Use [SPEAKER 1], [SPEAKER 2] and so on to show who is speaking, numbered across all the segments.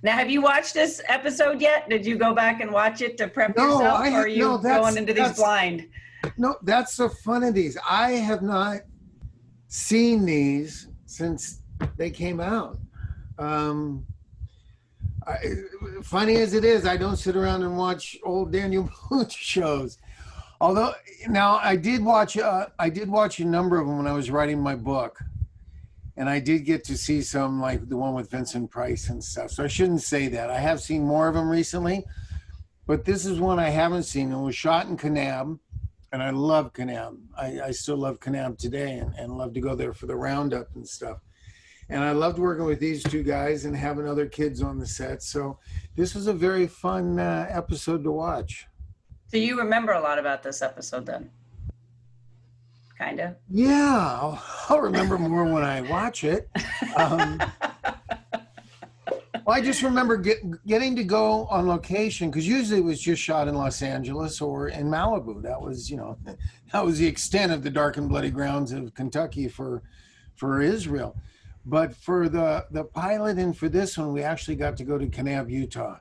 [SPEAKER 1] Now, have you watched this episode yet? Did you go back and watch it to prep
[SPEAKER 2] No,
[SPEAKER 1] yourself, or are you going into these blind?
[SPEAKER 2] No, that's the fun of these. I have not seen these since they came out. Funny as it is, I don't sit around and watch old Daniel Boone shows. Although now I did watch a number of them when I was writing my book, and I did get to see some, like the one with Vincent Price and stuff. So I shouldn't say that. I have seen more of them recently, but this is one I haven't seen. It was shot in Kanab, and I love Kanab. I still love Kanab today, and love to go there for the roundup and stuff. And I loved working with these two guys and having other kids on the set. So this was a very fun episode to watch.
[SPEAKER 1] So you remember a lot about this episode then? Kind of?
[SPEAKER 2] Yeah, I'll remember more when I watch it. Well, I just remember getting to go on location, because usually it was just shot in Los Angeles or in Malibu. That was, that was the extent of the dark and bloody grounds of Kentucky for Israel. But for the pilot and for this one, we actually got to go to Kanab, Utah,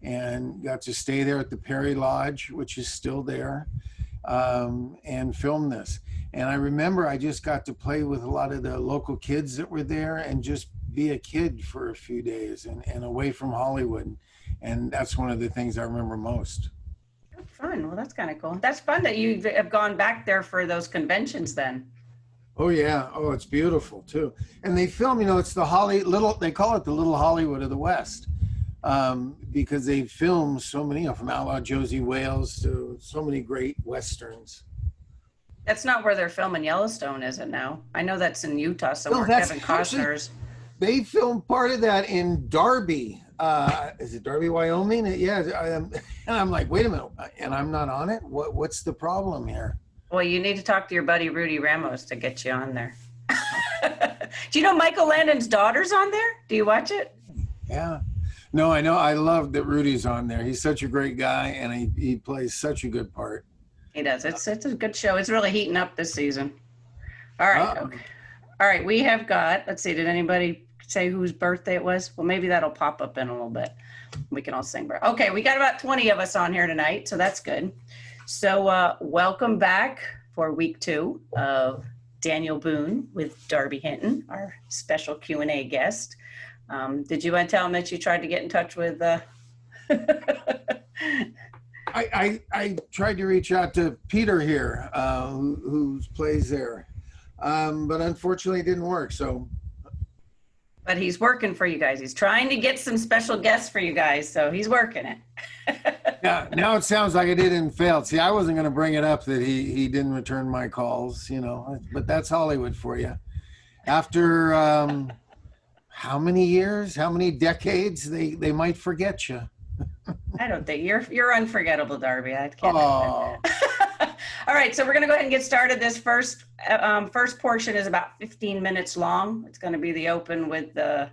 [SPEAKER 2] and got to stay there at the Perry Lodge, which is still there, and film this. And I remember I just got to play with a lot of the local kids that were there and just be a kid for a few days and away from Hollywood. And that's one of the things I remember most.
[SPEAKER 1] Fun. Well, that's kind of cool. That's fun that you have gone back there for those conventions then.
[SPEAKER 2] Oh yeah. Oh, it's beautiful too. And they film, it's the they call it the Little Hollywood of the West, because they film so many, from Outlaw Josie Wales to so many great Westerns.
[SPEAKER 1] That's not where they're filming Yellowstone, is it now? I know that's in Utah somewhere. No, Kevin Costner's.
[SPEAKER 2] They filmed part of that in Darby. Is it Darby, Wyoming? Yeah. And I'm like, wait a minute, and I'm not on it? What's the problem here?
[SPEAKER 1] Well, you need to talk to your buddy Rudy Ramos to get you on there. Do you know Michael Landon's daughter's on there? Do you watch it?
[SPEAKER 2] Yeah. No, I know. I love that Rudy's on there. He's such a great guy, and he plays such a good part.
[SPEAKER 1] He does. It's a good show. It's really heating up this season. All right. Okay. All right. We have got, let's see, did anybody say whose birthday it was? Well, maybe that'll pop up in a little bit. We can all sing. Okay. We got about 20 of us on here tonight, so that's good. So welcome back for week 2 of Daniel Boone with Darby Hinton, our special Q&A guest. Did you want to tell him that you tried to get in touch with...
[SPEAKER 2] I tried to reach out to Peter here, who plays there, but unfortunately it didn't work. So,
[SPEAKER 1] but he's working for you guys. He's trying to get some special guests for you guys, so he's working it.
[SPEAKER 2] Yeah, now it sounds like it didn't fail. See, I wasn't going to bring it up that he didn't return my calls, but that's Hollywood for you. After how many years, how many decades, they might forget you.
[SPEAKER 1] I don't think you're unforgettable, Darby. I can't. All right, so we're going to go ahead and get started. This first portion is about 15 minutes long. It's going to be the open with the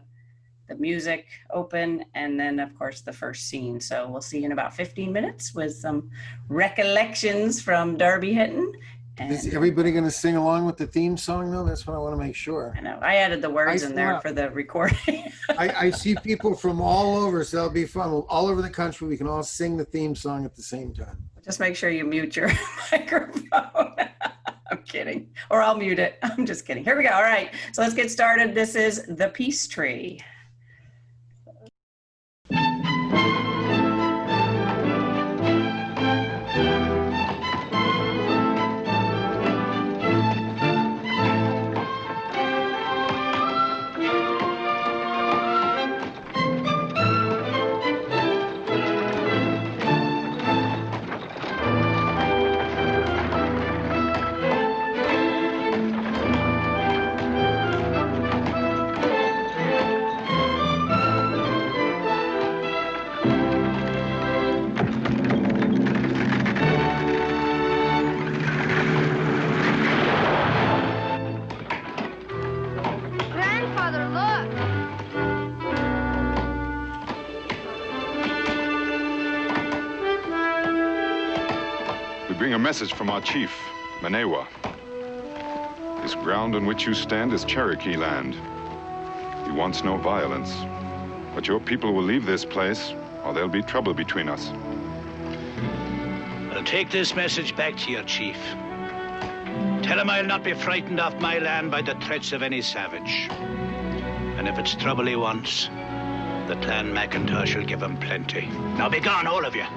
[SPEAKER 1] music open, and then of course the first scene. So we'll see you in about 15 minutes with some recollections from Darby Hinton.
[SPEAKER 2] Is everybody going to sing along with the theme song though? That's what I want to make sure.
[SPEAKER 1] I know. I added the words in there for the recording.
[SPEAKER 2] I see people from all over, so that'll be fun. All over the country, we can all sing the theme song at the same time.
[SPEAKER 1] Just make sure you mute your microphone. I'm kidding. Or I'll mute it. I'm just kidding. Here we go. All right. So let's get started. This is The Peace Tree.
[SPEAKER 3] A message from our chief, Manewa. This ground on which you stand is Cherokee land. He wants no violence. But your people will leave this place, or there'll be trouble between us.
[SPEAKER 4] Well, take this message back to your chief. Tell him I'll not be frightened off my land by the threats of any savage. And if it's trouble he wants, the Clan McIntosh will give him plenty. Now be gone, all of you.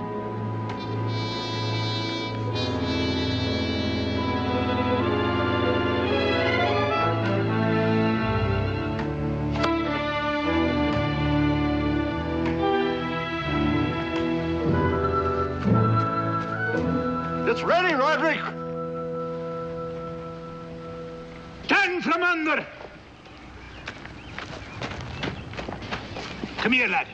[SPEAKER 5] It's ready, Roderick.
[SPEAKER 4] Stand from under! Come here, lad.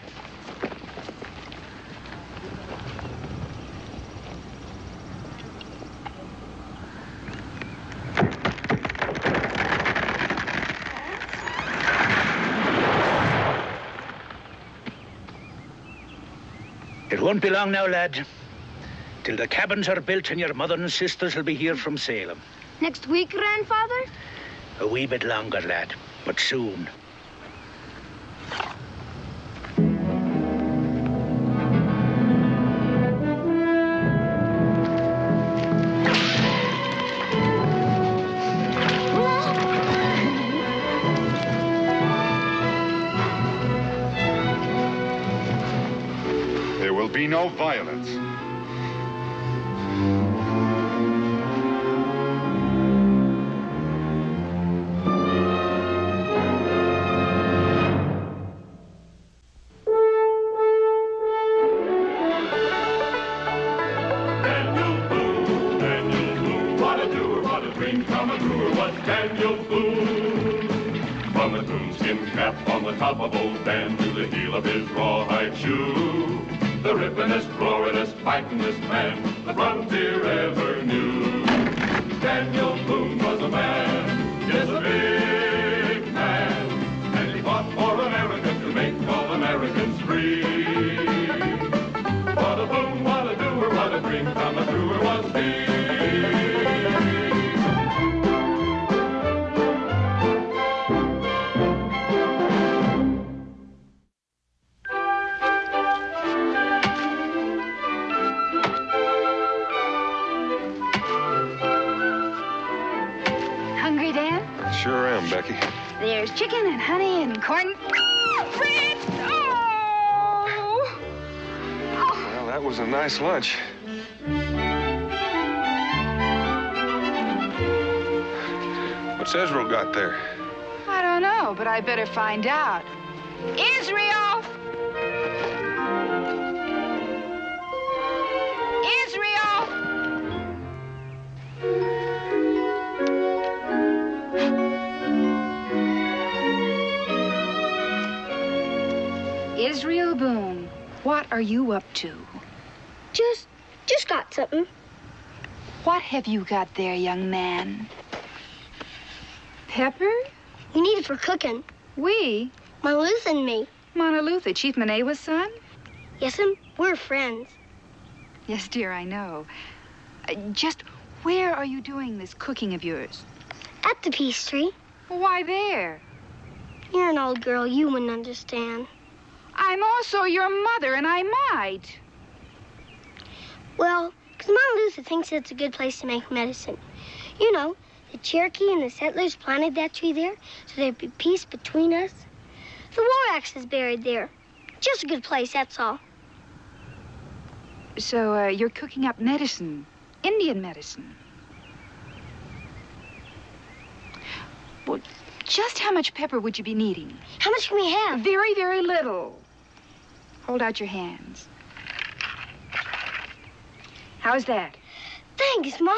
[SPEAKER 4] It won't be long now, lad, till the cabins are built and your mother and sisters will be here from Salem.
[SPEAKER 6] Next week, Grandfather?
[SPEAKER 4] A wee bit longer, lad, but soon.
[SPEAKER 3] There will be no violence.
[SPEAKER 5] Daniel Boone. From the coonskin cap on the top of old Dan to the heel of his rawhide shoe, the rippin'est, roarin'est, fightin'est man the frontier ever knew. Daniel Boone was a man, yes, a big man, and he fought for America to make all Americans free. What a boon, what a doer, what a dream come truer was he.
[SPEAKER 3] Sure am, Becky.
[SPEAKER 6] There's chicken and honey and corn. Oh, Fritz! Oh!
[SPEAKER 3] Well, that was a nice lunch. What's Ezra got there?
[SPEAKER 7] I don't know, but I better find out. Israel! Israel! Israel Boone, what are you up to?
[SPEAKER 6] Just got something.
[SPEAKER 7] What have you got there, young man? Pepper?
[SPEAKER 6] We need it for cooking.
[SPEAKER 7] We?
[SPEAKER 6] Monalutha and me.
[SPEAKER 7] Monalutha, Chief Manewa's son?
[SPEAKER 6] Yes'm, we're friends.
[SPEAKER 7] Yes, dear, I know. Just where are you doing this cooking of yours?
[SPEAKER 6] At the Peace Tree.
[SPEAKER 7] Why there?
[SPEAKER 6] You're an old girl. You wouldn't understand.
[SPEAKER 7] I'm also your mother, and I might.
[SPEAKER 6] Well, because Monalutha thinks it's a good place to make medicine. You know, the Cherokee and the settlers planted that tree there so there'd be peace between us. The war axe is buried there. Just a good place, that's all.
[SPEAKER 7] So, you're cooking up medicine, Indian medicine. Well, just how much pepper would you be needing?
[SPEAKER 6] How much can we have?
[SPEAKER 7] Very, very little. Hold out your hands. How's that?
[SPEAKER 6] Thanks, Ma.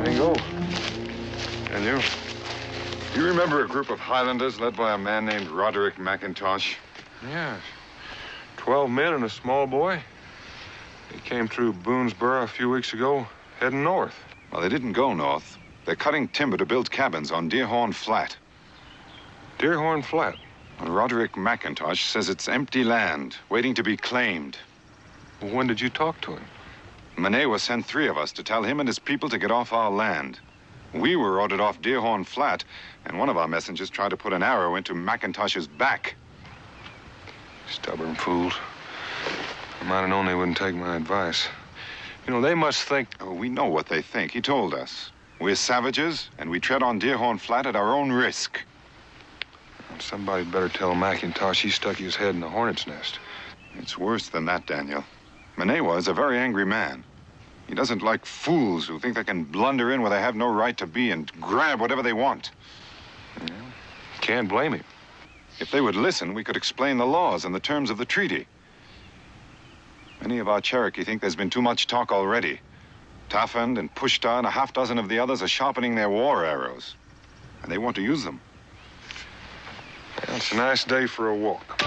[SPEAKER 3] Mingo. And you? Do you remember a group of Highlanders led by a man named Roderick McIntosh?
[SPEAKER 8] Yeah. 12 men and a small boy. They came through Boonesboro a few weeks ago, heading north.
[SPEAKER 3] Well, they didn't go north. They're cutting timber to build cabins on Deerhorn Flat.
[SPEAKER 8] Deerhorn Flat.
[SPEAKER 3] Roderick McIntosh says it's empty land, waiting to be claimed.
[SPEAKER 8] Well, when did you talk to him?
[SPEAKER 3] Manewa sent 3 of us to tell him and his people to get off our land. We were ordered off Deerhorn Flat, and one of our messengers tried to put an arrow into McIntosh's back.
[SPEAKER 8] Stubborn fools. I might have known they wouldn't take my advice. You know, they must think...
[SPEAKER 3] Oh, we know what they think. He told us. We're savages, and we tread on Deerhorn Flat at our own risk.
[SPEAKER 8] Somebody better tell McIntosh he stuck his head in the hornet's nest.
[SPEAKER 3] It's worse than that, Daniel. Manewa is a very angry man. He doesn't like fools who think they can blunder in where they have no right to be and grab whatever they want.
[SPEAKER 8] Yeah, can't blame him.
[SPEAKER 3] If they would listen, we could explain the laws and the terms of the treaty. Many of our Cherokee think there's been too much talk already. Taffand and Pushta and a half dozen of the others are sharpening their war arrows. And they want to use them.
[SPEAKER 8] Well, it's a nice day for a walk.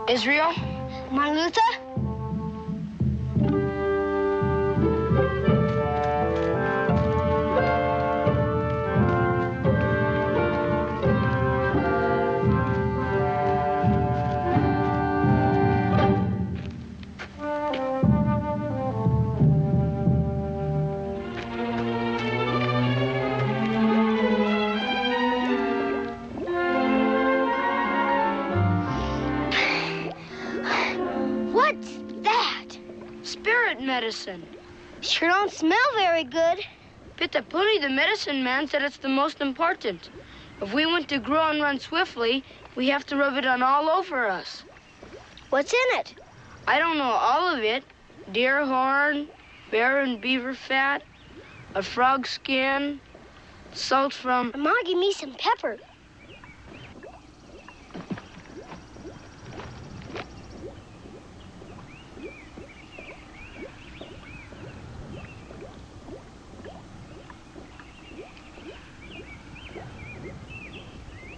[SPEAKER 6] Israel? Marlutha?
[SPEAKER 9] Medicine.
[SPEAKER 6] Sure don't smell very good.
[SPEAKER 9] Pitapuni, the medicine man, said it's the most important. If we want to grow and run swiftly, we have to rub it on all over us.
[SPEAKER 6] What's in it?
[SPEAKER 9] I don't know all of it. Deer horn, bear and beaver fat, a frog skin, salt from...
[SPEAKER 6] Ma, give me some pepper.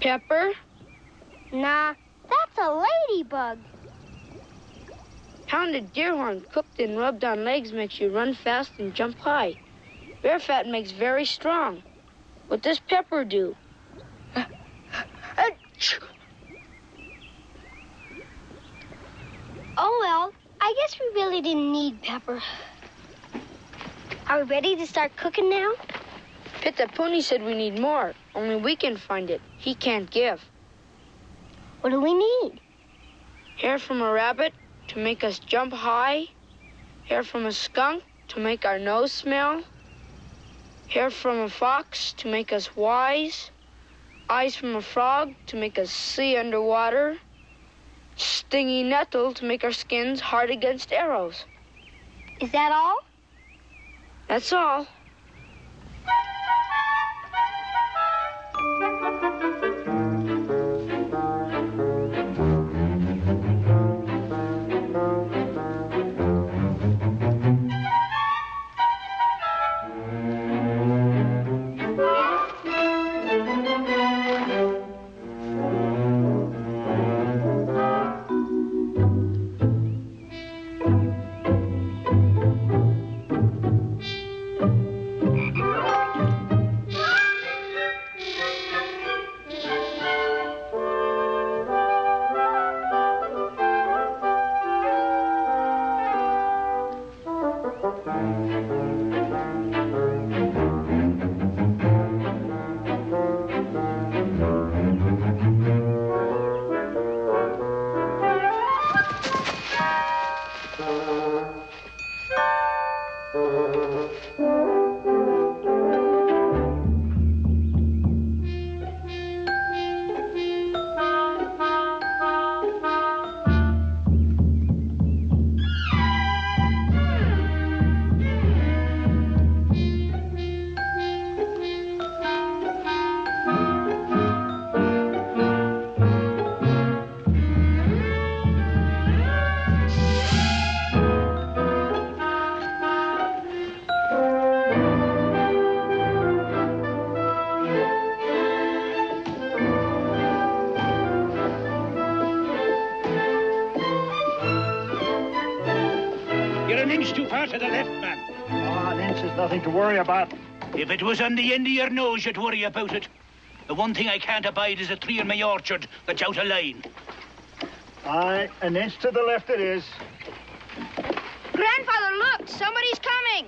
[SPEAKER 9] Pepper?
[SPEAKER 6] Nah, that's a ladybug.
[SPEAKER 9] Pounded deer horn cooked and rubbed on legs makes you run fast and jump high. Bear fat makes very strong. What does pepper do?
[SPEAKER 6] Oh, well, I guess we really didn't need pepper. Are we ready to start cooking now?
[SPEAKER 9] Pitapuni said we need more. Only we can find it. He can't give.
[SPEAKER 6] What do we need?
[SPEAKER 9] Hair from a rabbit to make us jump high. Hair from a skunk to make our nose smell. Hair from a fox to make us wise. Eyes from a frog to make us see underwater. Stingy nettle to make our skins hard against arrows.
[SPEAKER 6] Is that all?
[SPEAKER 9] That's all.
[SPEAKER 4] Far to the left, man.
[SPEAKER 10] An inch is nothing to worry about.
[SPEAKER 4] If it was on the end of your nose, you'd worry about it. The one thing I can't abide is a tree in my orchard that's out of line.
[SPEAKER 10] Aye, an inch to the left it is.
[SPEAKER 6] Grandfather, look! Somebody's coming!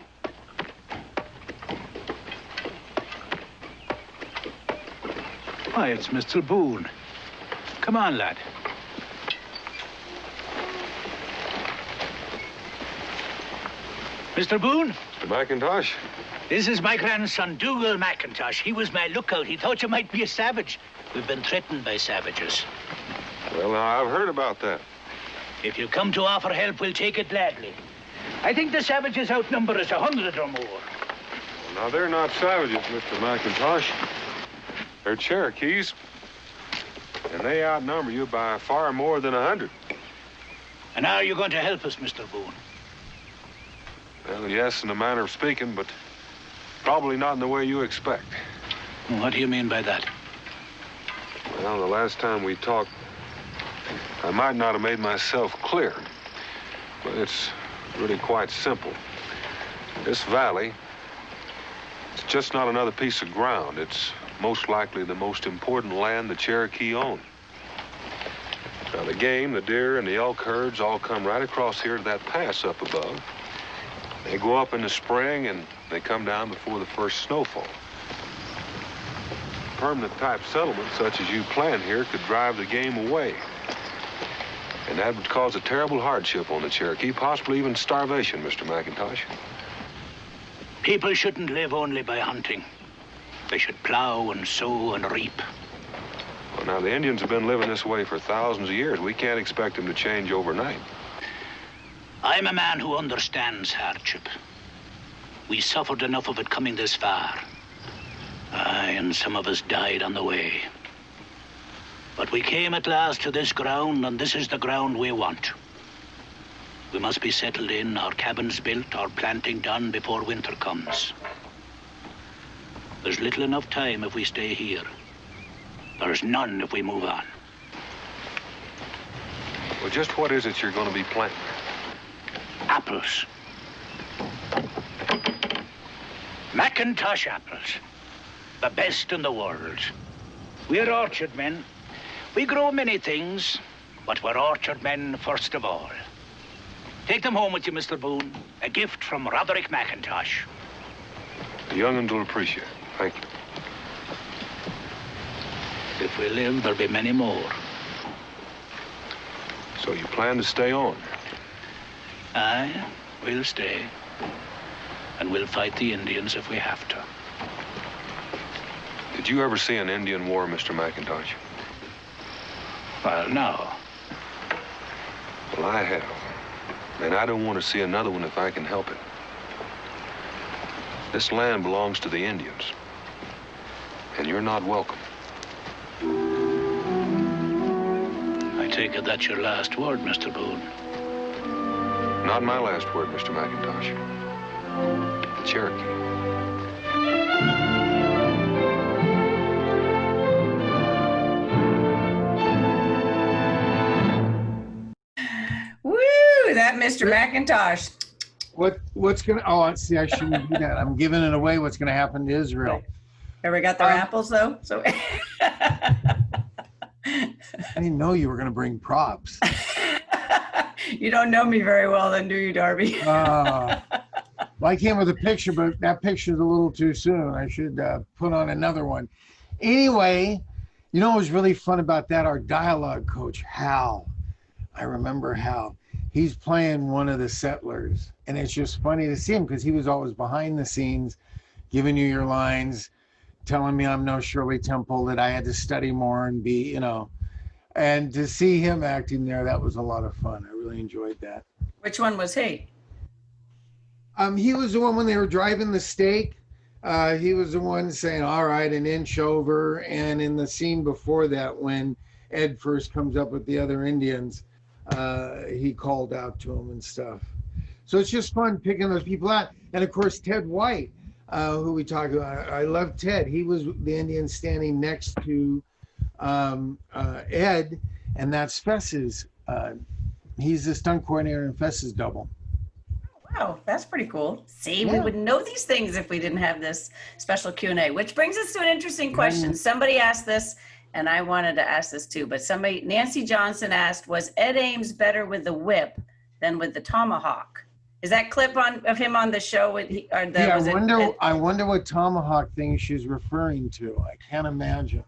[SPEAKER 4] Why, it's Mr. Boone. Come on, lad. Mr. Boone?
[SPEAKER 8] Mr. McIntosh?
[SPEAKER 4] This is my grandson, Dougal McIntosh. He was my lookout. He thought you might be a savage. We've been threatened by savages.
[SPEAKER 8] Well, now, I've heard about that.
[SPEAKER 4] If you come to offer help, we'll take it gladly. I think the savages outnumber us 100 or more.
[SPEAKER 8] Well, now, they're not savages, Mr. McIntosh. They're Cherokees. And they outnumber you by far more than 100.
[SPEAKER 4] And how are you going to help us, Mr. Boone?
[SPEAKER 8] Well, yes, in a manner of speaking, but probably not in the way you expect.
[SPEAKER 4] What do you mean by that?
[SPEAKER 8] Well, the last time we talked, I might not have made myself clear, but it's really quite simple. This valley, it's just not another piece of ground. It's most likely the most important land the Cherokee own. Now, the game, the deer, and the elk herds all come right across here to that pass up above. They go up in the spring, and they come down before the first snowfall. Permanent type settlement such as you plan here could drive the game away. And that would cause a terrible hardship on the Cherokee, possibly even starvation, Mr. McIntosh.
[SPEAKER 4] People shouldn't live only by hunting. They should plow and sow and reap.
[SPEAKER 8] Well, now, the Indians have been living this way for thousands of years. We can't expect them to change overnight.
[SPEAKER 4] I'm a man who understands hardship. We suffered enough of it coming this far. Aye, and some of us died on the way. But we came at last to this ground, and this is the ground we want. We must be settled in, our cabins built, our planting done before winter comes. There's little enough time if we stay here. There's none if we move on.
[SPEAKER 8] Well, just what is it you're going to be planting?
[SPEAKER 4] Apples. McIntosh apples. The best in the world. We're orchard men. We grow many things, but we're orchard men first of all. Take them home with you, Mr. Boone. A gift from Roderick McIntosh.
[SPEAKER 8] The young'uns will appreciate it. Thank you.
[SPEAKER 4] If we live, there'll be many more.
[SPEAKER 8] So you plan to stay on?
[SPEAKER 4] Aye, we'll stay. And we'll fight the Indians if we have to.
[SPEAKER 8] Did you ever see an Indian war, Mr. McIntosh?
[SPEAKER 4] Well, no.
[SPEAKER 8] Well, I have. And I don't want to see another one if I can help it. This land belongs to the Indians. And you're not welcome.
[SPEAKER 4] I take it that's your last word, Mr. Boone.
[SPEAKER 8] Not my last word, Mr. McIntosh. The Cherokee.
[SPEAKER 1] Woo! That Mr. McIntosh.
[SPEAKER 2] What's gonna? Oh, see, I shouldn't do that. I'm giving it away. What's gonna happen to Israel?
[SPEAKER 1] Have we got their apples though? So
[SPEAKER 2] I didn't know you were gonna bring props.
[SPEAKER 1] you don't know me very well, then, do you, Darby?
[SPEAKER 2] Well, I came with a picture, but that picture's a little too soon. I should put on another one. Anyway, you know what was really fun about that? Our dialogue coach, Hal. I remember Hal. He's playing one of the settlers, and it's just funny to see him because he was always behind the scenes, giving you your lines, telling me I'm no Shirley Temple, that I had to study more and be, you know. And to see him acting there, that was a lot of fun. I really enjoyed that.
[SPEAKER 1] Which one was he?
[SPEAKER 2] He was the one when they were driving the stake. He was the one saying, all right, an inch over. And in the scene before that, when Ed first comes up with the other Indians, he called out to him and stuff. So it's just fun picking those people out. And of course, Ted White, who we talked about. I love Ted. He was the Indian standing next to Ed, and that's Fess's. He's the stunt coordinator and Fess's double.
[SPEAKER 1] Wow, that's pretty cool. See, we
[SPEAKER 2] Yeah.
[SPEAKER 1] would know these things if we didn't have this special Q&A, which brings us to an interesting question. Somebody asked this, and I wanted to ask this too, but Nancy Johnson asked, was Ed Ames better with the whip than with the tomahawk? Is that clip of him on the show?
[SPEAKER 2] I wonder what tomahawk thing she's referring to. I can't imagine.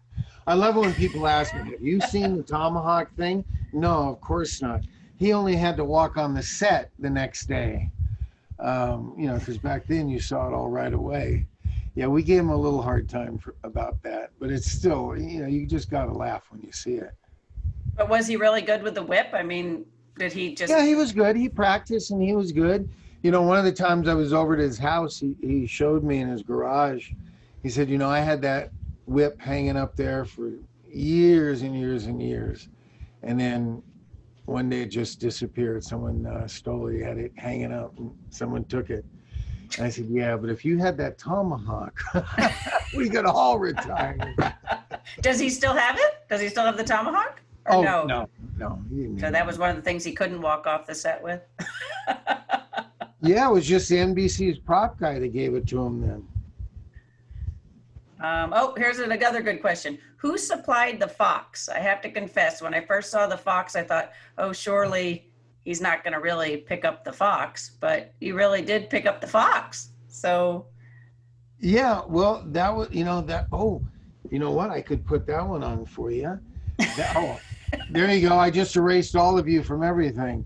[SPEAKER 2] I love it when people ask me, have you seen the tomahawk thing? No, of course not. He only had to walk on the set the next day. Because back then you saw it all right away. Yeah, we gave him a little hard time about that, but it's still, you just got to laugh when you see it.
[SPEAKER 1] But was he really good with the whip? I mean, did he just...
[SPEAKER 2] Yeah, he was good. He practiced and he was good. One of the times I was over at his house, he showed me in his garage. He said, I had that whip hanging up there for years and years and years. And then one day it just disappeared. Someone stole it. He had it hanging up and someone took it. And I said, yeah, but if you had that tomahawk, we could all retire.
[SPEAKER 1] Does he still have it? Does he still have the tomahawk? Or
[SPEAKER 2] no.
[SPEAKER 1] So that was one of the things he couldn't walk off the set with?
[SPEAKER 2] Yeah, it was just the NBC's prop guy that gave it to him then.
[SPEAKER 1] Here's another good question. Who supplied the fox? I have to confess, when I first saw the fox, I thought, oh, surely he's not going to really pick up the fox, but he really did pick up the fox. So.
[SPEAKER 2] Yeah, well, that was, you know what? I could put that one on for you. There you go. I just erased all of you from everything.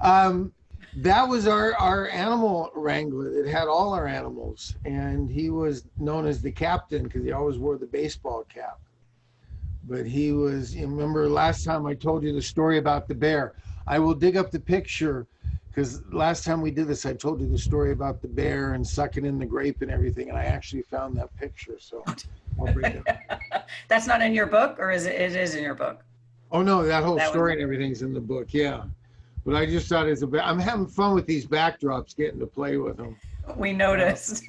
[SPEAKER 2] That was our animal wrangler that had all our animals, and he was known as the captain because he always wore the baseball cap. But he was, remember last time I told you the story about the bear. I will dig up the picture because last time we did this, I told you the story about the bear and sucking in the grape and everything, and I actually found that picture, so I'll bring it up.
[SPEAKER 1] That's not in your book, or is it is in your book?
[SPEAKER 2] Oh no, that whole story and everything's in the book, yeah. But I just thought I'm having fun with these backdrops, getting to play with them.
[SPEAKER 1] We noticed.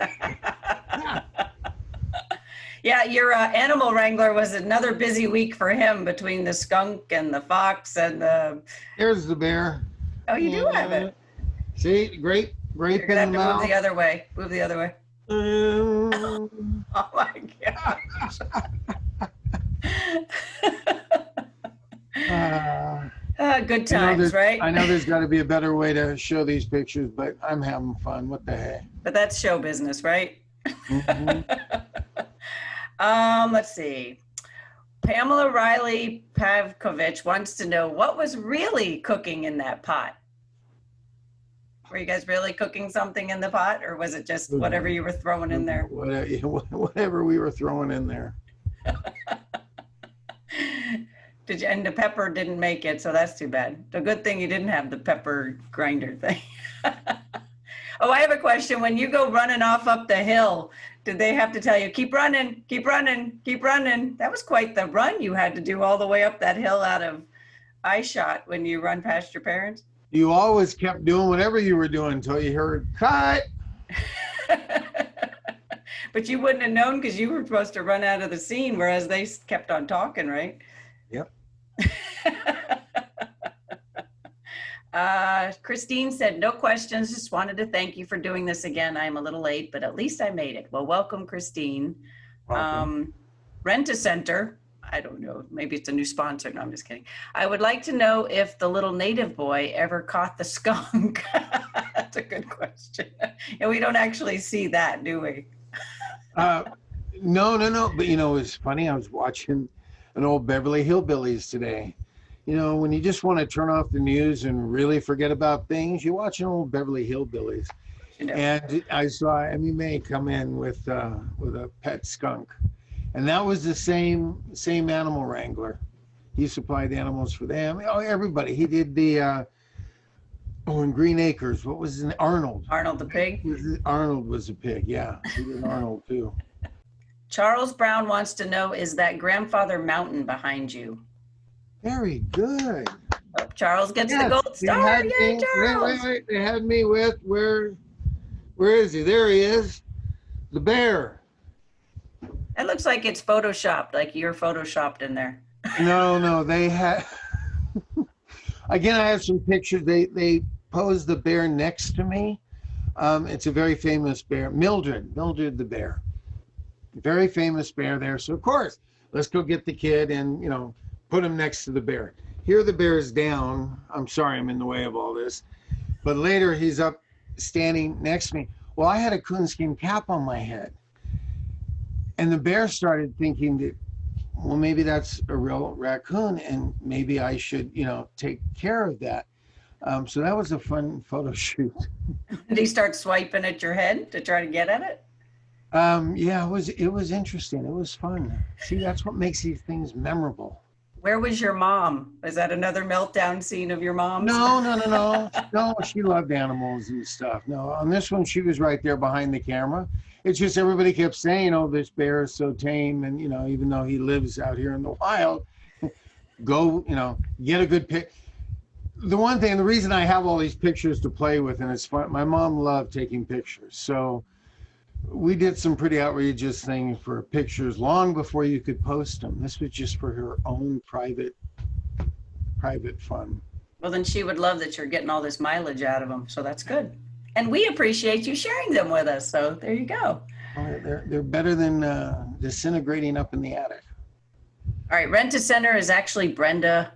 [SPEAKER 1] Yeah, your animal wrangler was another busy week for him between the skunk and the fox and the...
[SPEAKER 2] Here's the bear.
[SPEAKER 1] Oh, you do have it.
[SPEAKER 2] See, great
[SPEAKER 1] You're
[SPEAKER 2] in
[SPEAKER 1] gonna have
[SPEAKER 2] the
[SPEAKER 1] to
[SPEAKER 2] mouth.
[SPEAKER 1] move the other way. Move the other way. Oh my gosh. Good times, right?
[SPEAKER 2] I know there's got to be a better way to show these pictures, but I'm having fun. What the heck?
[SPEAKER 1] But that's show business, right?
[SPEAKER 2] Mm-hmm.
[SPEAKER 1] Let's see. Pamela Riley Pavkovich wants to know what was really cooking in that pot. Were you guys really cooking something in the pot, or was it just whatever you were throwing in there?
[SPEAKER 2] Whatever we were throwing in there.
[SPEAKER 1] And the pepper didn't make it, so that's too bad. The good thing you didn't have the pepper grinder thing. Oh, I have a question. When you go running off up the hill, did they have to tell you, keep running, keep running, keep running? That was quite the run you had to do all the way up that hill out of eye shot when you run past your parents.
[SPEAKER 2] You always kept doing whatever you were doing until you heard, cut.
[SPEAKER 1] But you wouldn't have known because you were supposed to run out of the scene, whereas they kept on talking, right?
[SPEAKER 2] Yep.
[SPEAKER 1] Christine said, no questions. Just wanted to thank you for doing this again. I'm a little late, but at least I made it. Well, welcome, Christine. Rent-A-Center. I don't know. Maybe it's a new sponsor. No, I'm just kidding. I would like to know if the little native boy ever caught the skunk. That's a good question. And we don't actually see that, do we?
[SPEAKER 2] No. But it's funny. I was watching an old Beverly Hillbillies today. When you just want to turn off the news and really forget about things, you watch an old Beverly Hillbillies. And I saw Emmy May come in with a pet skunk. And that was the same animal wrangler. He supplied animals for them. Oh, everybody. He did the, in Green Acres, what was his name? Arnold.
[SPEAKER 1] Arnold the pig?
[SPEAKER 2] Arnold was a pig, yeah. He did Arnold too.
[SPEAKER 1] Charles Brown wants to know, is that Grandfather Mountain behind you?
[SPEAKER 2] Very good.
[SPEAKER 1] Oh, Charles gets the gold star. Yay, Charles.
[SPEAKER 2] Wait. They had me with, where is he? There he is. The bear.
[SPEAKER 1] It looks like it's photoshopped, like you're photoshopped in there.
[SPEAKER 2] No, they had, again, I have some pictures. They posed the bear next to me. It's a very famous bear. Mildred the bear. Very famous bear there. So of course, let's go get the kid and, put him next to the bear. Here the bear is down. I'm sorry I'm in the way of all this. But later he's up standing next to me. Well, I had a coonskin cap on my head. And the bear started thinking that, well, maybe that's a real raccoon and maybe I should, take care of that. So that was a fun photo shoot.
[SPEAKER 1] Did he start swiping at your head to try to get at it?
[SPEAKER 2] Yeah, it was interesting. It was fun. See, that's what makes these things memorable.
[SPEAKER 1] Where was your mom? Is that another meltdown scene of your mom's?
[SPEAKER 2] No. No, she loved animals and stuff. No, on this one, she was right there behind the camera. It's just everybody kept saying, oh, this bear is so tame. And, even though he lives out here in the wild, go, get a good pic. The one thing, the reason I have all these pictures to play with, and it's fun, my mom loved taking pictures. So we did some pretty outrageous things for pictures long before you could post them. This was just for her own private fun.
[SPEAKER 1] Well, then she would love that you're getting all this mileage out of them. So that's good. And we appreciate you sharing them with us. So there you go.
[SPEAKER 2] They're better than disintegrating up in the attic.
[SPEAKER 1] All right. Rent-A-Center is actually Brenda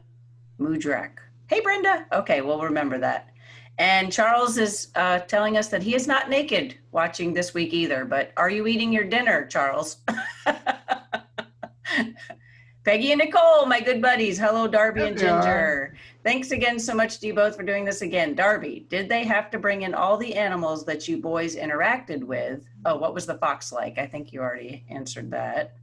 [SPEAKER 1] Mudrak. Hey, Brenda. Okay, we'll remember that. And Charles is telling us that he is not naked watching this week either. But are you eating your dinner, Charles? Peggy and Nicole, my good buddies. Hello, Darby and Ginger. Thanks again so much to you both for doing this again. Darby, did they have to bring in all the animals that you boys interacted with? Oh, what was the fox like? I think you already answered that.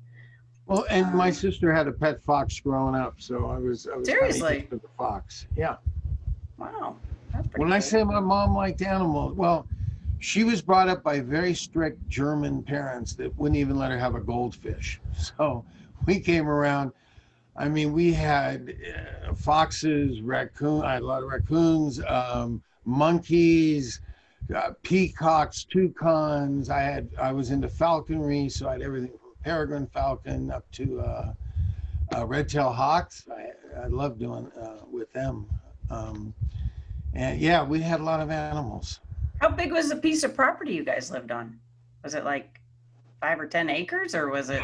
[SPEAKER 2] Well, and my sister had a pet fox growing up, so I was
[SPEAKER 1] seriously
[SPEAKER 2] with the fox. Yeah.
[SPEAKER 1] Wow.
[SPEAKER 2] When cool. I say my mom liked animals, well, she was brought up by very strict German parents that wouldn't even let her have a goldfish. So we came around. I mean, we had foxes, I had a lot of raccoons, monkeys, peacocks, toucans. I was into falconry, so I had everything from peregrine falcon up to red-tailed hawks. I loved doing with them. And yeah, we had a lot of animals.
[SPEAKER 1] How big was the piece of property you guys lived on? Was it like 5 or 10 acres, or was it?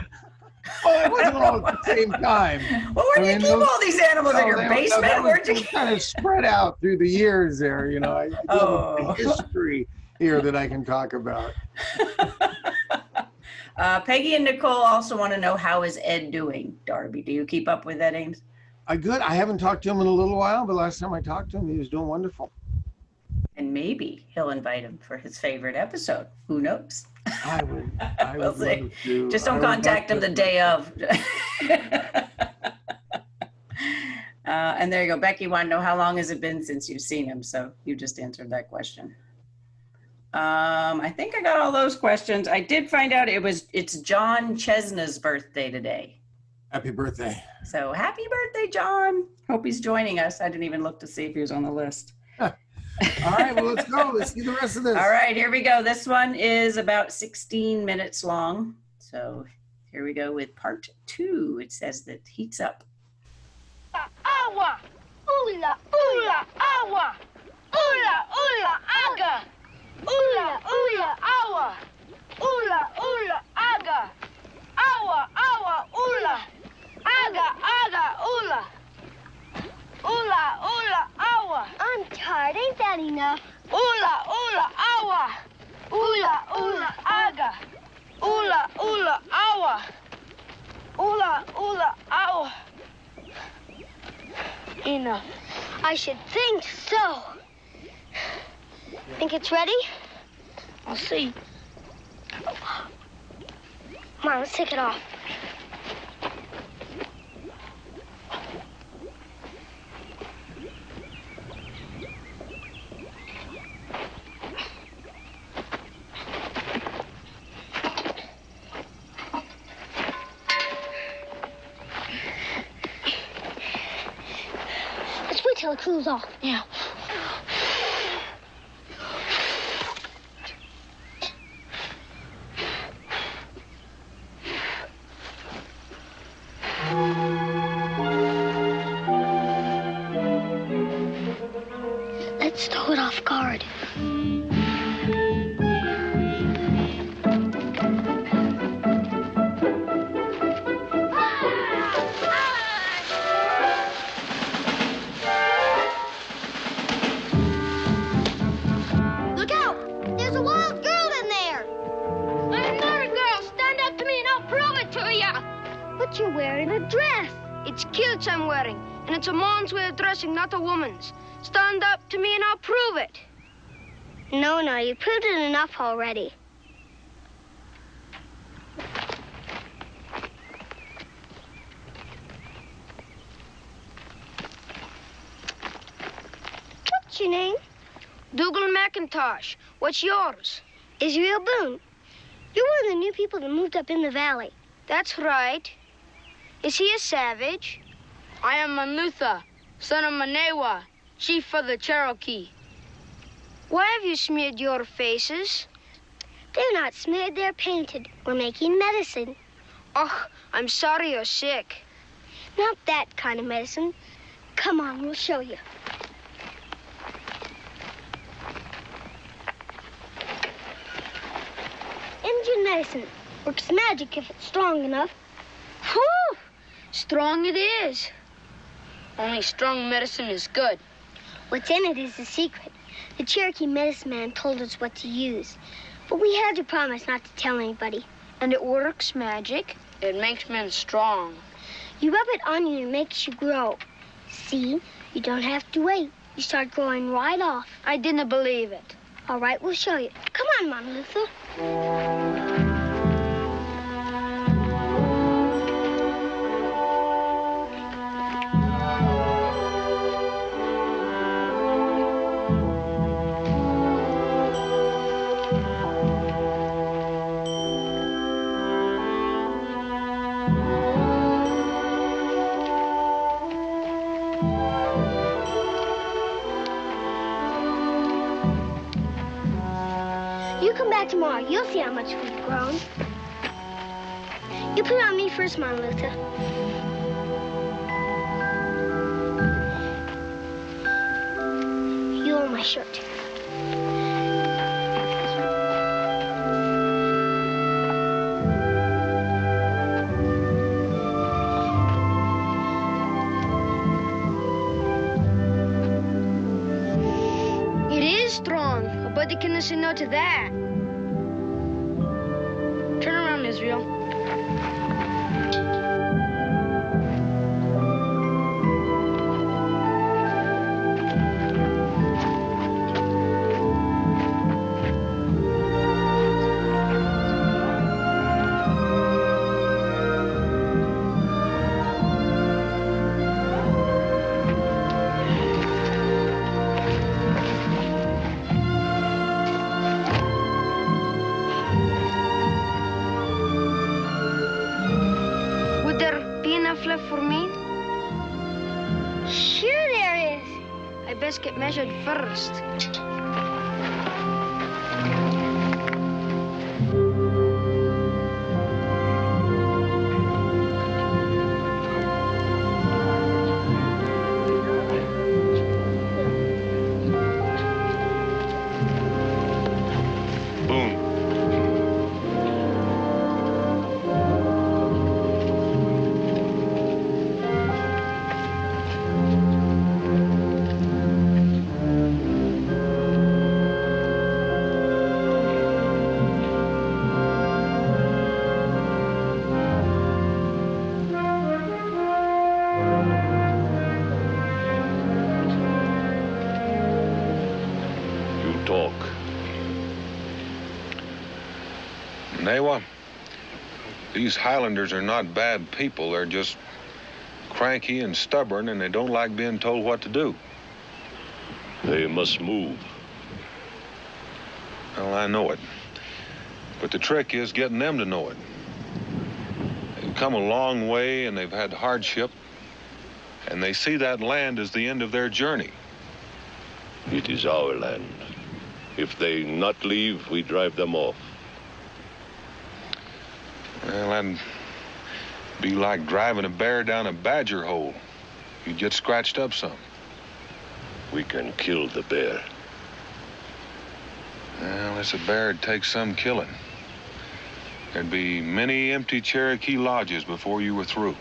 [SPEAKER 2] Oh, it wasn't all at the same time.
[SPEAKER 1] Well, where do you keep all these animals in your basement? Where'd you
[SPEAKER 2] kind of spread out through the years there? I do have a history here that I can talk about.
[SPEAKER 1] Peggy and Nicole also want to know, how is Ed doing, Darby? Do you keep up with Ed Ames?
[SPEAKER 2] Good. I haven't talked to him in a little while, but last time I talked to him, he was doing wonderful.
[SPEAKER 1] And maybe he'll invite him for his favorite episode. Who knows?
[SPEAKER 2] I would
[SPEAKER 1] We'll see.
[SPEAKER 2] love to.
[SPEAKER 1] Just don't contact him the day of. And there you go. Becky wanted to know, how long has it been since you've seen him? So you just answered that question. I think I got all those questions. I did find out it's John Chesna's birthday today.
[SPEAKER 2] Happy birthday.
[SPEAKER 1] So happy birthday, John. Hope he's joining us. I didn't even look to see if he was on the list.
[SPEAKER 2] All right, well, let's go. Let's see the rest of this.
[SPEAKER 1] All right, here we go. This one is about 16 minutes long. So here we go with part 2. It says that heats up.
[SPEAKER 6] Awa! Oola, oola, awa! Oola, oola, aga! Oola, oola, awa! Oola, oola, aga! Awa, awa, oola! Aga, aga, oola! Oola, oola, awa! I'm tired. Ain't that enough? Oola, oola, awa! Oola, oola, aga! Oola, oola, awa! Oola, oola, awa! Enough. I should think so. Think it's ready? I'll see. Come on, let's take it off. Let's wait till it cools off. Yeah. Let's throw it off guard. But you're wearing a dress.
[SPEAKER 9] It's kilts I'm wearing, and it's a man's way of dressing, not a woman's. Stand up to me and I'll prove it.
[SPEAKER 6] No, you proved it enough already. What's your name?
[SPEAKER 9] Dougal McIntosh. What's yours?
[SPEAKER 6] Israel Boone. You're one of the new people that moved up in the valley.
[SPEAKER 9] That's right. Is he a savage? I am Manlutha, son of Manewa, chief of the Cherokee. Why have you smeared your faces?
[SPEAKER 6] They're not smeared, they're painted. We're making medicine.
[SPEAKER 9] Oh, I'm sorry you're sick.
[SPEAKER 6] Not that kind of medicine. Come on, we'll show you. Indian medicine. Works magic if it's strong enough.
[SPEAKER 9] Whew! Strong it is. Only strong medicine is good.
[SPEAKER 6] What's in it is the secret. The Cherokee medicine man told us what to use. But we had to promise not to tell anybody.
[SPEAKER 9] And it works magic? It makes men strong.
[SPEAKER 6] You rub it on you and it makes you grow. See? You don't have to wait. You start growing right off.
[SPEAKER 9] I didn't believe it.
[SPEAKER 6] All right, we'll show you. Come on, Mama Luther. You come back tomorrow. You'll see how much we've grown. You put it on me first, Mama Luther. You own my shirt.
[SPEAKER 9] It is strong. A buddy can say no to that. Turn around, Israel. Would there be enough left for me?
[SPEAKER 6] Sure there is.
[SPEAKER 9] I best get measured first.
[SPEAKER 3] Boone.
[SPEAKER 8] You talk.
[SPEAKER 3] Newa, these Highlanders are not bad people. They're just cranky and stubborn, and they don't like being told what to do.
[SPEAKER 8] They must move.
[SPEAKER 3] Well, I know it. But the trick is getting them to know it. They've come a long way, and they've had hardship, and they see that land as the end of their journey.
[SPEAKER 8] It is our land. If they not leave, we drive them off.
[SPEAKER 3] Well, that'd be like driving a bear down a badger hole. You'd get scratched up some.
[SPEAKER 8] We can kill the bear.
[SPEAKER 3] Well, this a bear'd take some killing. There'd be many empty Cherokee lodges before you were through.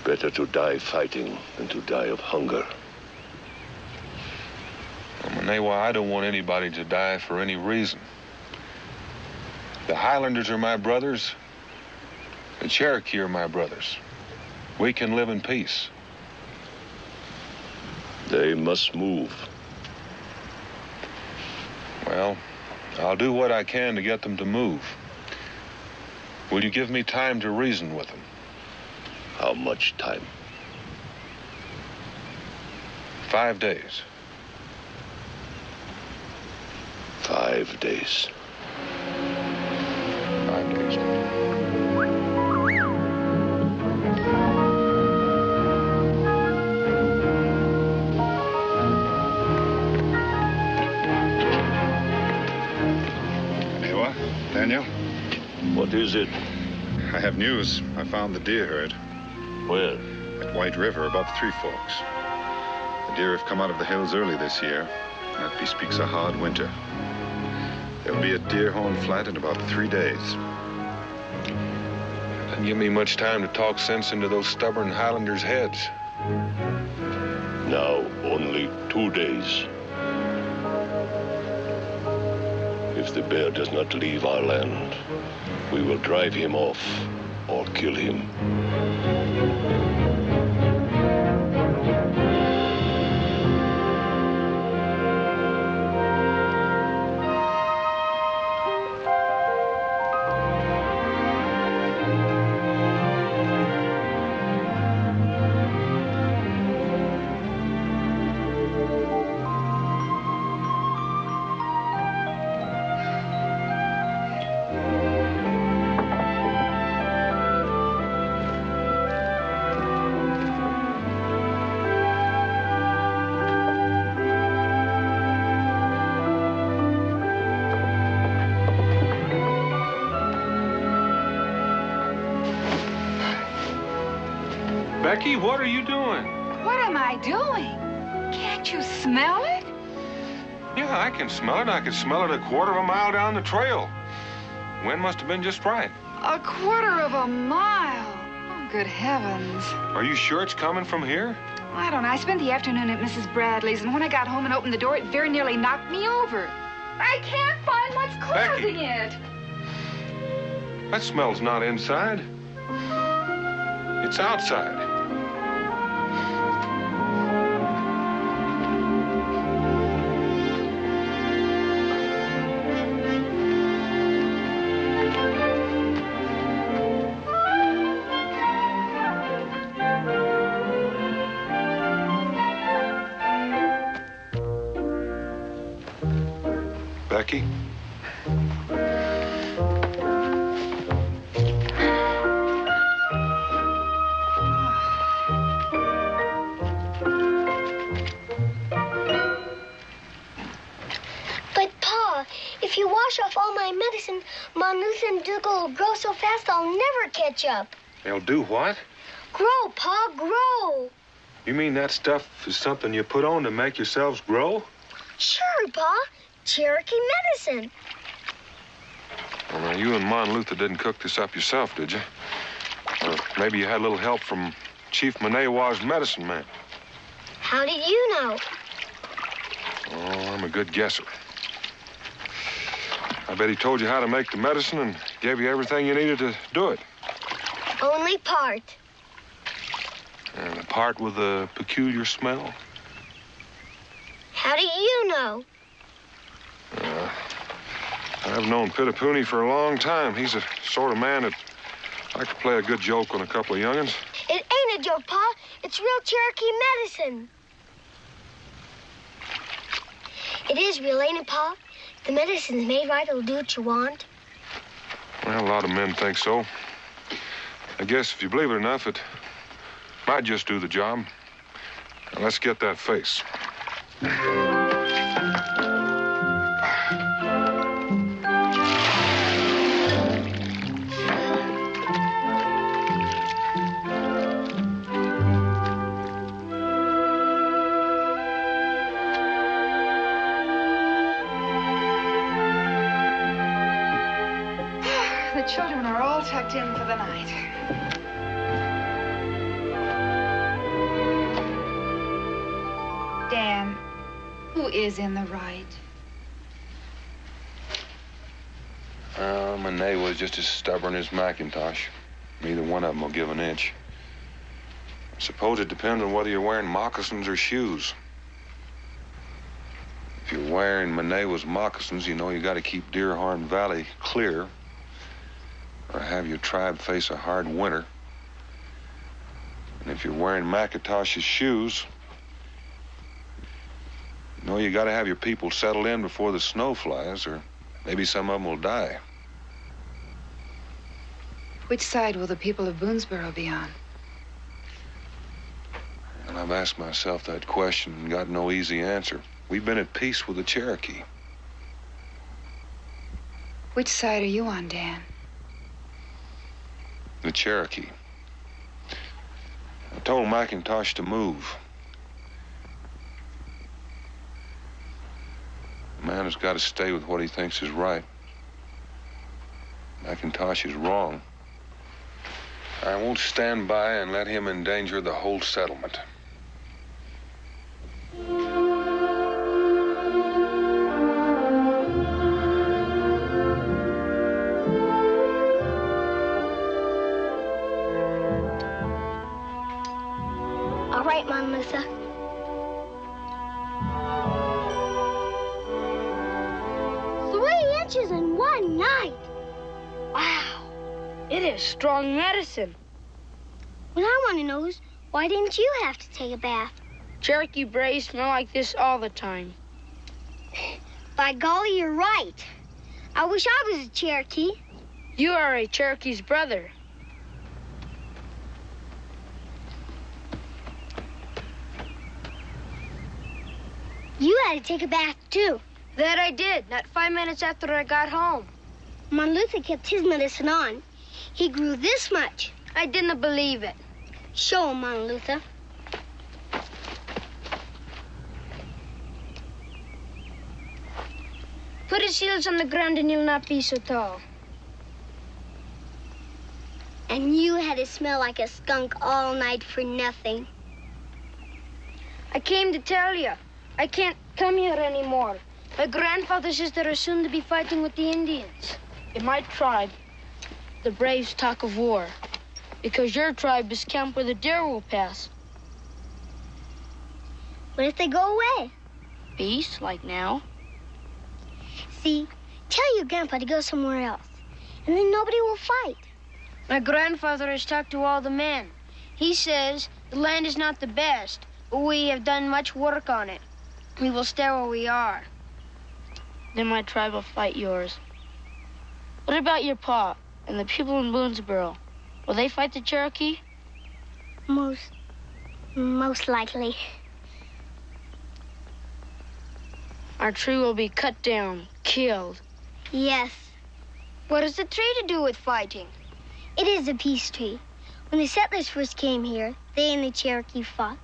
[SPEAKER 8] Better to die fighting than to die of hunger.
[SPEAKER 3] Well, Manewa, I don't want anybody to die for any reason. The Highlanders are my brothers,
[SPEAKER 8] The Cherokee are my brothers. We can live in peace.
[SPEAKER 11] They must move.
[SPEAKER 8] Well, I'll do what I can to get them to move. Will you give me time to reason with them?
[SPEAKER 11] How much time?
[SPEAKER 8] 5 days.
[SPEAKER 11] 5 days.
[SPEAKER 8] 5 days.
[SPEAKER 3] Iowa, Daniel,
[SPEAKER 11] What is it?
[SPEAKER 3] I have news. I found the deer herd
[SPEAKER 11] Where?
[SPEAKER 3] at White River above Three Forks. The deer have come out of the hills early this year. That bespeaks a hard winter. They'll be at Deerhorn Flat in about 3 days.
[SPEAKER 8] Doesn't give me much time to talk sense into those stubborn Highlanders' heads.
[SPEAKER 11] Now only 2 days. If the bear does not leave our land, we will drive him off or kill him.
[SPEAKER 8] Becky, what are you doing?
[SPEAKER 7] What am I doing? Can't you smell it?
[SPEAKER 8] Yeah, I can smell it. I can smell it a quarter of a mile down the trail. Wind must have been just right.
[SPEAKER 7] A quarter of a mile. Oh, good heavens.
[SPEAKER 8] Are you sure it's coming from here?
[SPEAKER 7] I don't know. I spent the afternoon at Mrs. Bradley's, and when I got home and opened the door, it very nearly knocked me over. I can't find what's causing it.
[SPEAKER 8] That smell's not inside. It's outside. Becky?
[SPEAKER 6] But, Pa, if you wash off all my medicine, Monmouth and Dougal will grow so fast I'll never catch up.
[SPEAKER 8] They'll do what?
[SPEAKER 6] Grow, Pa, grow.
[SPEAKER 8] You mean that stuff is something you put on to make yourselves grow?
[SPEAKER 6] Sure, Pa. Cherokee medicine.
[SPEAKER 8] Well, now, you and Mon Luther didn't cook this up yourself, did you? Or maybe you had a little help from Chief Manewa's medicine man.
[SPEAKER 6] How did you know?
[SPEAKER 8] Oh, I'm a good guesser. I bet he told you how to make the medicine and gave you everything you needed to do it.
[SPEAKER 6] Only part.
[SPEAKER 8] And the part with the peculiar smell?
[SPEAKER 6] How do you know?
[SPEAKER 8] I've known Pittapooney for a long time. He's the sort of man that like to play a good joke on a couple of young'uns.
[SPEAKER 6] It ain't a joke, Pa. It's real Cherokee medicine. It is real, ain't it, Pa? The medicine's made right. It'll do what you want.
[SPEAKER 8] Well, a lot of men think so. I guess if you believe it enough, it might just do the job. Now, let's get that face.
[SPEAKER 7] The children are all tucked in for the night. Dan, who is in the right?
[SPEAKER 8] Monet was just as stubborn as Macintosh. Neither one of them will give an inch. I suppose it depends on whether you're wearing moccasins or shoes. If you're wearing Manewa's moccasins, you know you got to keep Deerhorn Valley clear, or have your tribe face a hard winter. And if you're wearing McIntosh's shoes, you know you got to have your people settled in before the snow flies, or maybe some of them will die.
[SPEAKER 7] Which side will the people of Boonesboro be on?
[SPEAKER 8] And I've asked myself that question and got no easy answer. We've been at peace with the Cherokee.
[SPEAKER 7] Which side are you on, Dan?
[SPEAKER 8] The Cherokee. I told McIntosh to move. A man has got to stay with what he thinks is right. McIntosh is wrong. I won't stand by and let him endanger the whole settlement.
[SPEAKER 6] All right, Mom, Lisa. 3 inches in one night. Wow.
[SPEAKER 9] It is strong medicine.
[SPEAKER 6] What I want to know is, why didn't you have to take a bath?
[SPEAKER 9] Cherokee braves smell like this all the time.
[SPEAKER 6] By golly, you're right. I wish I was a Cherokee.
[SPEAKER 9] You are a Cherokee's brother.
[SPEAKER 6] You had to take a bath, too.
[SPEAKER 9] That I did, not 5 minutes after I got home.
[SPEAKER 6] Mon Luther kept his medicine on. He grew this much.
[SPEAKER 9] I didn't believe it.
[SPEAKER 6] Show him, Mon Luther.
[SPEAKER 9] Put his heels on the ground and he'll not be so tall.
[SPEAKER 6] And you had to smell like a skunk all night for nothing.
[SPEAKER 9] I came to tell you, I can't come here anymore. My grandfather says there are soon to be fighting with the Indians. In my tribe, the braves talk of war, because your tribe is camped where the deer will pass.
[SPEAKER 6] What if they go away?
[SPEAKER 9] Peace, like now.
[SPEAKER 6] See, tell your grandpa to go somewhere else, and then nobody will fight.
[SPEAKER 9] My grandfather has talked to all the men. He says the land is not the best, but we have done much work on it. We will stay where we are. Then my tribe will fight yours. What about your pa and the people in Boonesboro? Will they fight the Cherokee?
[SPEAKER 6] Most likely.
[SPEAKER 9] Our tree will be cut down, killed.
[SPEAKER 6] Yes.
[SPEAKER 9] What has the tree to do with fighting?
[SPEAKER 6] It is a peace tree. When the settlers first came here, they and the Cherokee fought.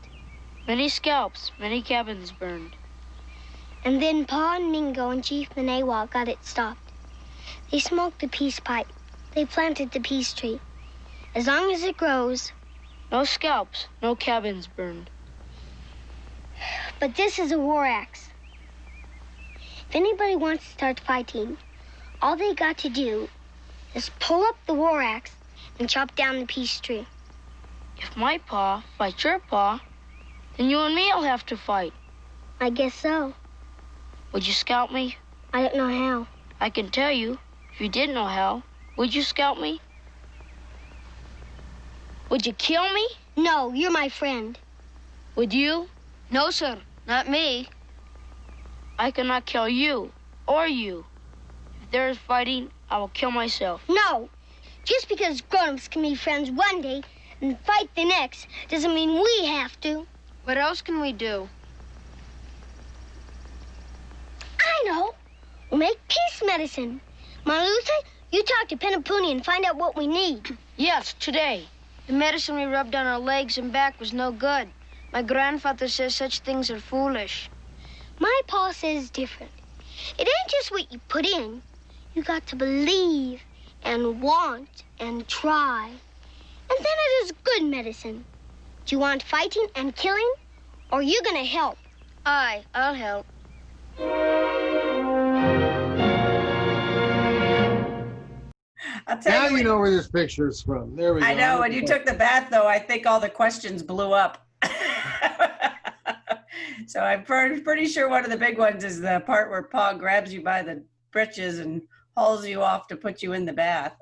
[SPEAKER 9] Many scalps, many cabins burned.
[SPEAKER 6] And then Pa and Mingo and Chief Manewa got it stopped. They smoked the peace pipe. They planted the peace tree. As long as it grows.
[SPEAKER 9] No scalps, no cabins burned.
[SPEAKER 6] But this is a war axe. If anybody wants to start fighting, all they got to do is pull up the war axe and chop down the peace tree.
[SPEAKER 9] If my pa fights your pa, then you and me will have to fight.
[SPEAKER 6] I guess so.
[SPEAKER 9] Would you scalp me?
[SPEAKER 6] I don't know how.
[SPEAKER 9] I can tell you, if you didn't know how, would you scalp me? Would you kill me?
[SPEAKER 6] No, you're my friend.
[SPEAKER 9] Would you?
[SPEAKER 6] No, sir, not me.
[SPEAKER 9] I cannot kill you or you. If there is fighting, I will kill myself.
[SPEAKER 6] No, just because grown-ups can be friends one day and fight the next doesn't mean we have to.
[SPEAKER 9] What else can we do?
[SPEAKER 6] I know. We'll make peace medicine. Marluta, you talk to Penapuni and find out what we need.
[SPEAKER 9] Yes, today. The medicine we rubbed on our legs and back was no good. My grandfather says such things are foolish.
[SPEAKER 6] My pa says different. It ain't just what you put in. You got to believe and want and try. And then it is good medicine. Do you want fighting and killing? Or are you gonna help?
[SPEAKER 9] I'll help.
[SPEAKER 1] I'll tell
[SPEAKER 2] Now
[SPEAKER 1] you.
[SPEAKER 2] you know where this picture is from. There we go.
[SPEAKER 1] I know. When you took the bath, though, I think all the questions blew up. So I'm pretty sure one of the big ones is the part where Pa grabs you by the britches and hauls you off to put you in the bath.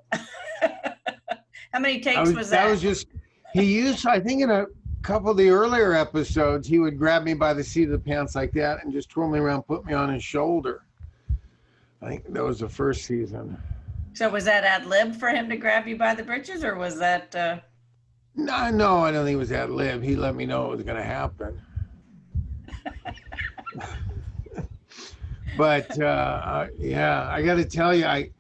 [SPEAKER 1] How many takes was that?
[SPEAKER 2] That was just, he used, I think in a couple of the earlier episodes, he would grab me by the seat of the pants like that and just twirl me around, put me on his shoulder. I think that was the first season.
[SPEAKER 1] So was that ad lib for him to grab you by the britches, or was that?
[SPEAKER 2] No, I don't think it was ad lib. He let me know it was going to happen. But yeah, I got to tell you, I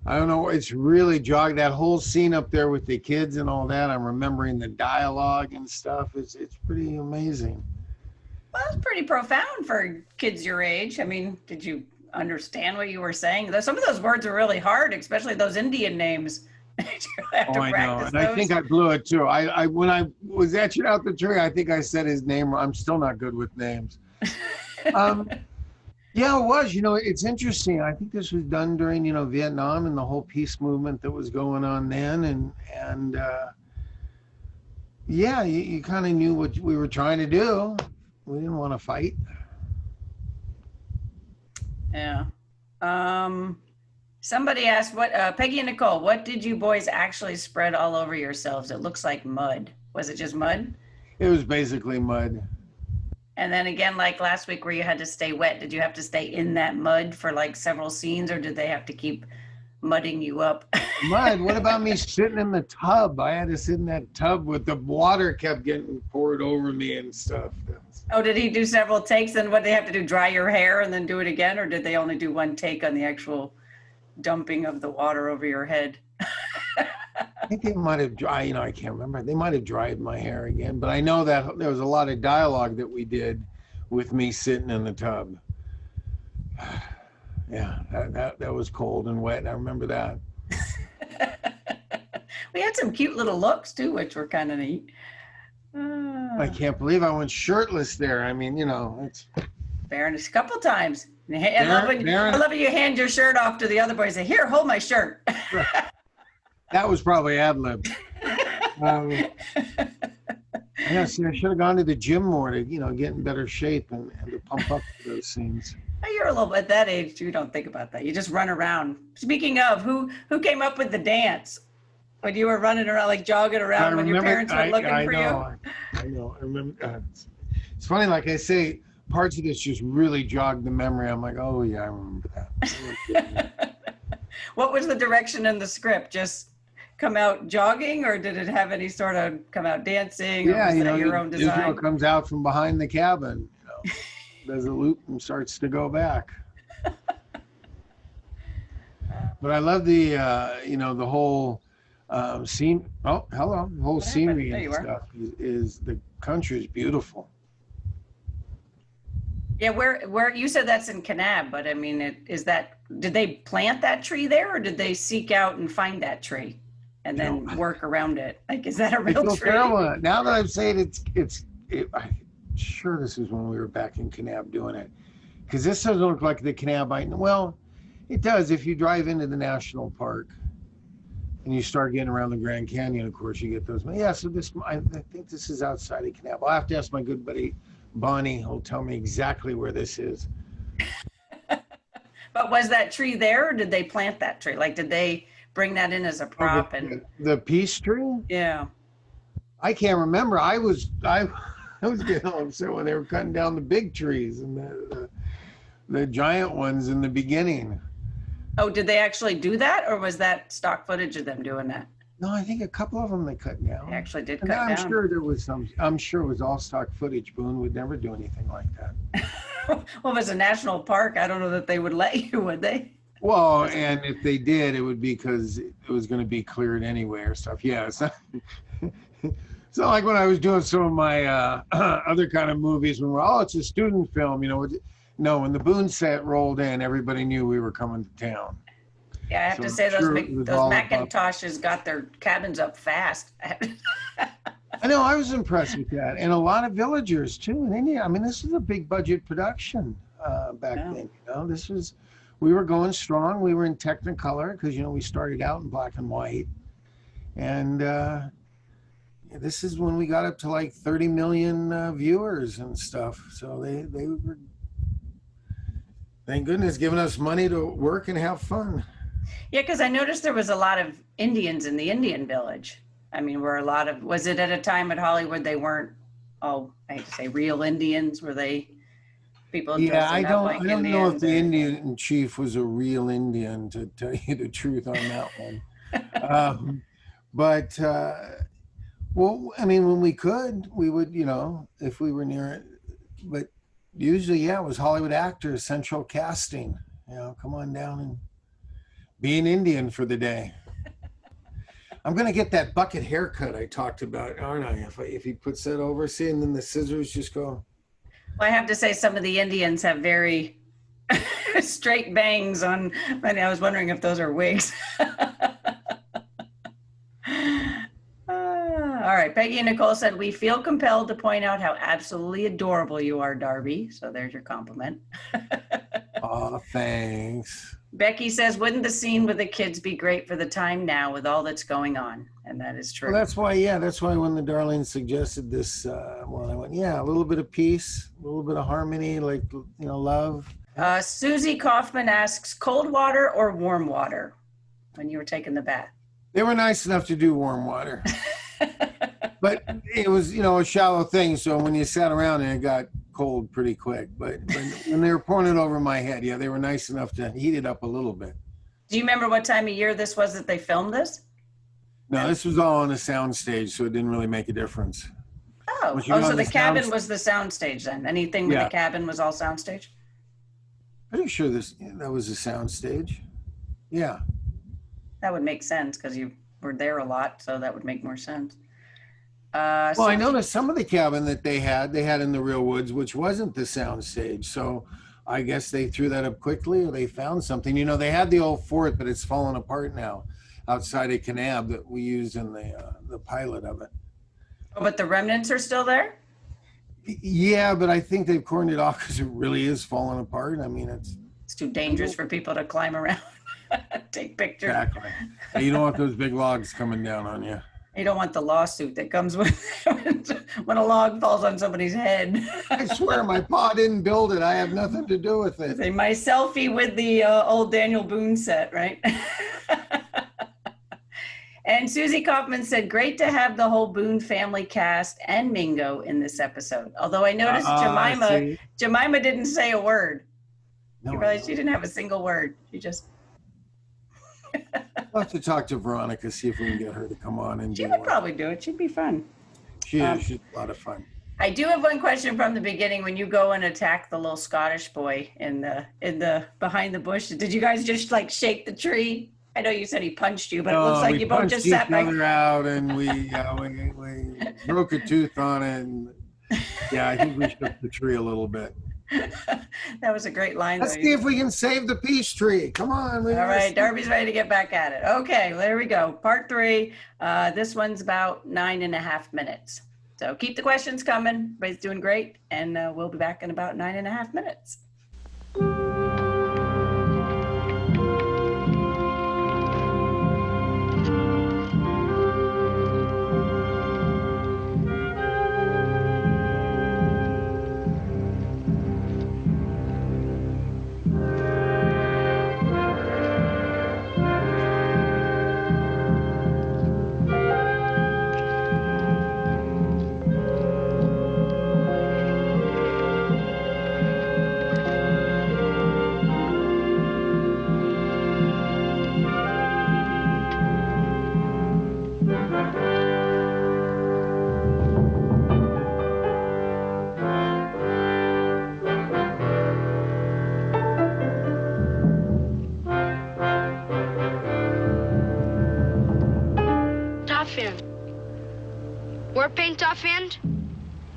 [SPEAKER 2] don't know. It's really jogged that whole scene up there with the kids and all that. I'm remembering the dialogue and stuff. It's pretty amazing.
[SPEAKER 1] Well, it's pretty profound for kids your age. I mean, did you understand what you were saying? Some of those words are really hard, especially those Indian names.
[SPEAKER 2] I know, and I think I blew it too. I when I was etching out the tree, I think I said his name. I'm still not good with names. Yeah, it was. It's interesting. I think this was done during Vietnam and the whole peace movement that was going on then, and yeah, you kind of knew what we were trying to do. We didn't want to fight.
[SPEAKER 1] Yeah. Somebody asked, Peggy and Nicole, what did you boys actually spread all over yourselves? It looks like mud. Was it just mud?
[SPEAKER 2] It was basically mud.
[SPEAKER 1] And then again, like last week where you had to stay wet, did you have to stay in that mud for like several scenes, or did they have to keep mudding you up?
[SPEAKER 2] Mud? What about me sitting in the tub? I had to sit in that tub with the water kept getting poured over me and stuff.
[SPEAKER 1] Oh, did he do several takes? And what they have to do, dry your hair and then do it again? Or did they only do one take on the actual dumping of the water over your head?
[SPEAKER 2] I think they might have dried, I can't remember. They might have dried my hair again, but I know that there was a lot of dialogue that we did with me sitting in the tub. Yeah, that was cold and wet. I remember that.
[SPEAKER 1] We had some cute little looks too, which were kind of neat.
[SPEAKER 2] I can't believe I went shirtless there. I mean, it's
[SPEAKER 1] fairness, a couple times. I love when you hand your shirt off to the other boys and say, "Here, hold my shirt."
[SPEAKER 2] That was probably ad lib. Yeah, see, I should have gone to the gym more to, get in better shape and to pump up for those scenes.
[SPEAKER 1] You're a little at that age, you don't think about that. You just run around. Speaking of, who came up with the dance when you were running around, like jogging around when your parents were looking for you?
[SPEAKER 2] I know. I remember. It's funny, like I say, parts of this just really jogged the memory. I'm like, oh yeah, I remember that.
[SPEAKER 1] What was the direction in the script? Just come out jogging, or did it have any sort of come out dancing?
[SPEAKER 2] Yeah,
[SPEAKER 1] or was that your own design?
[SPEAKER 2] Israel comes out from behind the cabin, does a loop and starts to go back. But I love the, the whole scene. Oh, hello. The whole scenery and stuff is the country is beautiful.
[SPEAKER 1] Yeah, where you said that's in Kanab, but I mean, did they plant that tree there, or did they seek out and find that tree and then work around it? Like, is that a real tree?
[SPEAKER 2] Now that I'm saying I'm sure this is when we were back in Kanab doing it, because this doesn't look like the Kanab. Well, it does if you drive into the national park and you start getting around the Grand Canyon. Of course, you get those. Yeah, so I think this is outside of Kanab. I'll have to ask my good buddy Bonnie. He'll tell me exactly where this is.
[SPEAKER 1] But was that tree there, or did they plant that tree? Like, did they bring that in as a prop?
[SPEAKER 2] The peace tree?
[SPEAKER 1] Yeah.
[SPEAKER 2] I can't remember. I was getting upset when they were cutting down the big trees and the giant ones in the beginning.
[SPEAKER 1] Oh, did they actually do that, or was that stock footage of them doing that?
[SPEAKER 2] No, I think a couple of them they cut down.
[SPEAKER 1] They actually did
[SPEAKER 2] cut
[SPEAKER 1] down.
[SPEAKER 2] I'm sure there was some. I'm sure it was all stock footage. Boone would never do anything like that.
[SPEAKER 1] Well, if it's a national park, I don't know that they would let you, would they?
[SPEAKER 2] Well, and if they did, it would be because it was going to be cleared anyway or stuff. Yeah, it's not, it's not like when I was doing some of my other kind of movies when it's a student film, No, when the Boone set rolled in, everybody knew we were coming to town.
[SPEAKER 1] Yeah, I have to say those Macintoshes got their cabins up fast.
[SPEAKER 2] I know, I was impressed with that. And a lot of villagers too in India. I mean, this was a big budget production back then. This was we were going strong. We were in Technicolor because, you know, we started out in black and white. And this is when we got up to like 30 million viewers and stuff. So they were, thank goodness, giving us money to work and have fun.
[SPEAKER 1] Yeah, because I noticed there was a lot of Indians in the Indian Village. I mean, was it at a time at Hollywood they weren't, I hate to say real Indians? Were they people dressing up like Indians?
[SPEAKER 2] I don't know if the Indian chief was a real Indian, to tell you the truth on that one. But, well, I mean, when we could, we would, you know, if we were near it. But usually, yeah, it was Hollywood actors, central casting. You know, come on down and be an Indian for the day. I'm going to get that bucket haircut I talked about, aren't I? If he puts that over, see, and then the scissors just go.
[SPEAKER 1] Well, I have to say some of the Indians have very straight bangs on. I was wondering if those are wigs. All right. Peggy and Nicole said, we feel compelled to point out how absolutely adorable you are, Darby. So there's your compliment.
[SPEAKER 2] Oh, thanks.
[SPEAKER 1] Becky says, wouldn't the scene with the kids be great for the time now with all that's going on? And that is true.
[SPEAKER 2] Well, that's why when the Darlings suggested this, well, I went, yeah, a little bit of peace, a little bit of harmony, like, you know, love.
[SPEAKER 1] Susie Kaufman asks, cold water or warm water when you were taking the bath?
[SPEAKER 2] They were nice enough to do warm water. But it was, you know, a shallow thing. So when you sat around and it got cold pretty quick. But when they were pouring it over my head, yeah, they were nice enough to heat it up a little bit.
[SPEAKER 1] Do you remember what time of year this was that they filmed this?
[SPEAKER 2] No, this was all on a sound stage, so it didn't really make a difference.
[SPEAKER 1] Oh, so the cabin was the sound stage then? Anything with the cabin was all sound stage?
[SPEAKER 2] Pretty sure that was a sound stage. Yeah.
[SPEAKER 1] That would make sense because you were there a lot, so that would make more sense.
[SPEAKER 2] Well, I noticed some of the cabin that they had in the real woods, which wasn't the sound stage. So I guess they threw that up quickly, or they found something. You know, they had the old fort, but it's fallen apart now outside of Kanab that we used in the pilot of it.
[SPEAKER 1] Oh, but the remnants are still there?
[SPEAKER 2] Yeah, but I think they've cordoned it off because it really is falling apart. I mean, it's
[SPEAKER 1] too dangerous for people to climb around, take pictures.
[SPEAKER 2] Exactly. You don't want those big logs coming down on you.
[SPEAKER 1] You don't want the lawsuit that comes with when a log falls on somebody's head.
[SPEAKER 2] I swear my pa didn't build it. I have nothing to do with it.
[SPEAKER 1] Say my selfie with the old Daniel Boone set, right? And Susie Kaufman said, great to have the whole Boone family cast and Mingo in this episode. Although I noticed Jemima didn't say a word. No, you realize she didn't have a single word. She just...
[SPEAKER 2] We'll have to talk to Veronica, see if we can get her to come on and
[SPEAKER 1] she would probably do it. She'd be fun.
[SPEAKER 2] She's a lot of fun.
[SPEAKER 1] I do have one question from the beginning. When you go and attack the little Scottish boy in the behind the bush, did you guys just like shake the tree? I know you said he punched you, but it looks like you both just sat back.
[SPEAKER 2] Out and we broke a tooth on it. And, yeah, I think we shook the tree a little bit.
[SPEAKER 1] That was a great line.
[SPEAKER 2] Let's see if we can save the peace tree. Come on.
[SPEAKER 1] All right, Darby's ready to get back at it. Okay, there we go. Part 3. This one's about 9.5 minutes. So keep the questions coming. Everybody's doing great, and we'll be back in about 9.5 minutes.
[SPEAKER 9] We're Pink Tough End?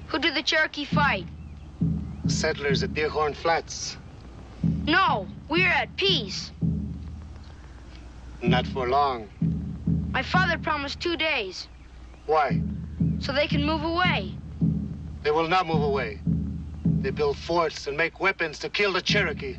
[SPEAKER 9] Who did the Cherokee fight?
[SPEAKER 12] Settlers at Deerhorn Flats.
[SPEAKER 9] No, we're at peace.
[SPEAKER 12] Not for long.
[SPEAKER 9] My father promised 2 days.
[SPEAKER 12] Why?
[SPEAKER 9] So they can move away.
[SPEAKER 12] They will not move away. They build forts and make weapons to kill the Cherokee.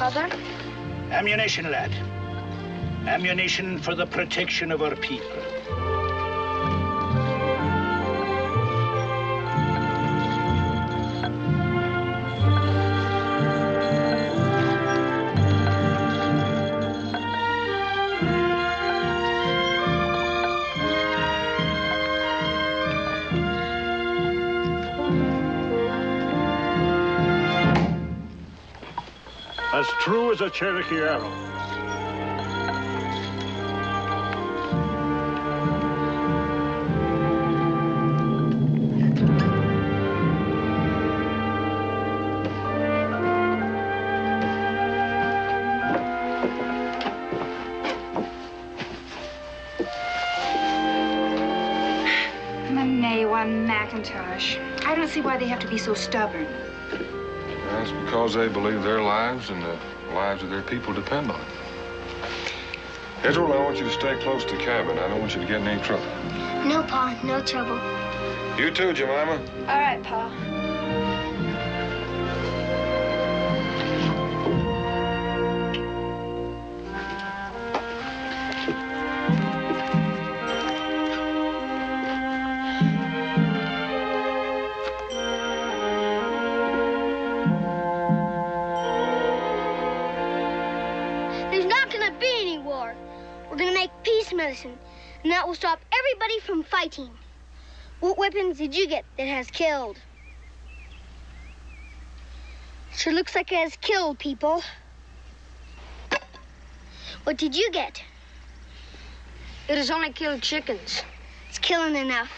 [SPEAKER 9] Father?
[SPEAKER 4] Ammunition, lad. Ammunition for the protection of our people.
[SPEAKER 10] As true as a Cherokee arrow.
[SPEAKER 7] One Macintosh. I don't see why they have to be so stubborn.
[SPEAKER 8] That's because they believe their lives and the lives of their people depend on it. Edward, I want you to stay close to the cabin. I don't want you to get in any trouble.
[SPEAKER 6] No, Pa, no trouble.
[SPEAKER 8] You too, Jemima.
[SPEAKER 9] All right, Pa.
[SPEAKER 6] Medicine, and that will stop everybody from fighting. What weapons did you get that has killed? Sure looks like it has killed people. What did you get?
[SPEAKER 9] It has only killed chickens.
[SPEAKER 6] It's killing enough.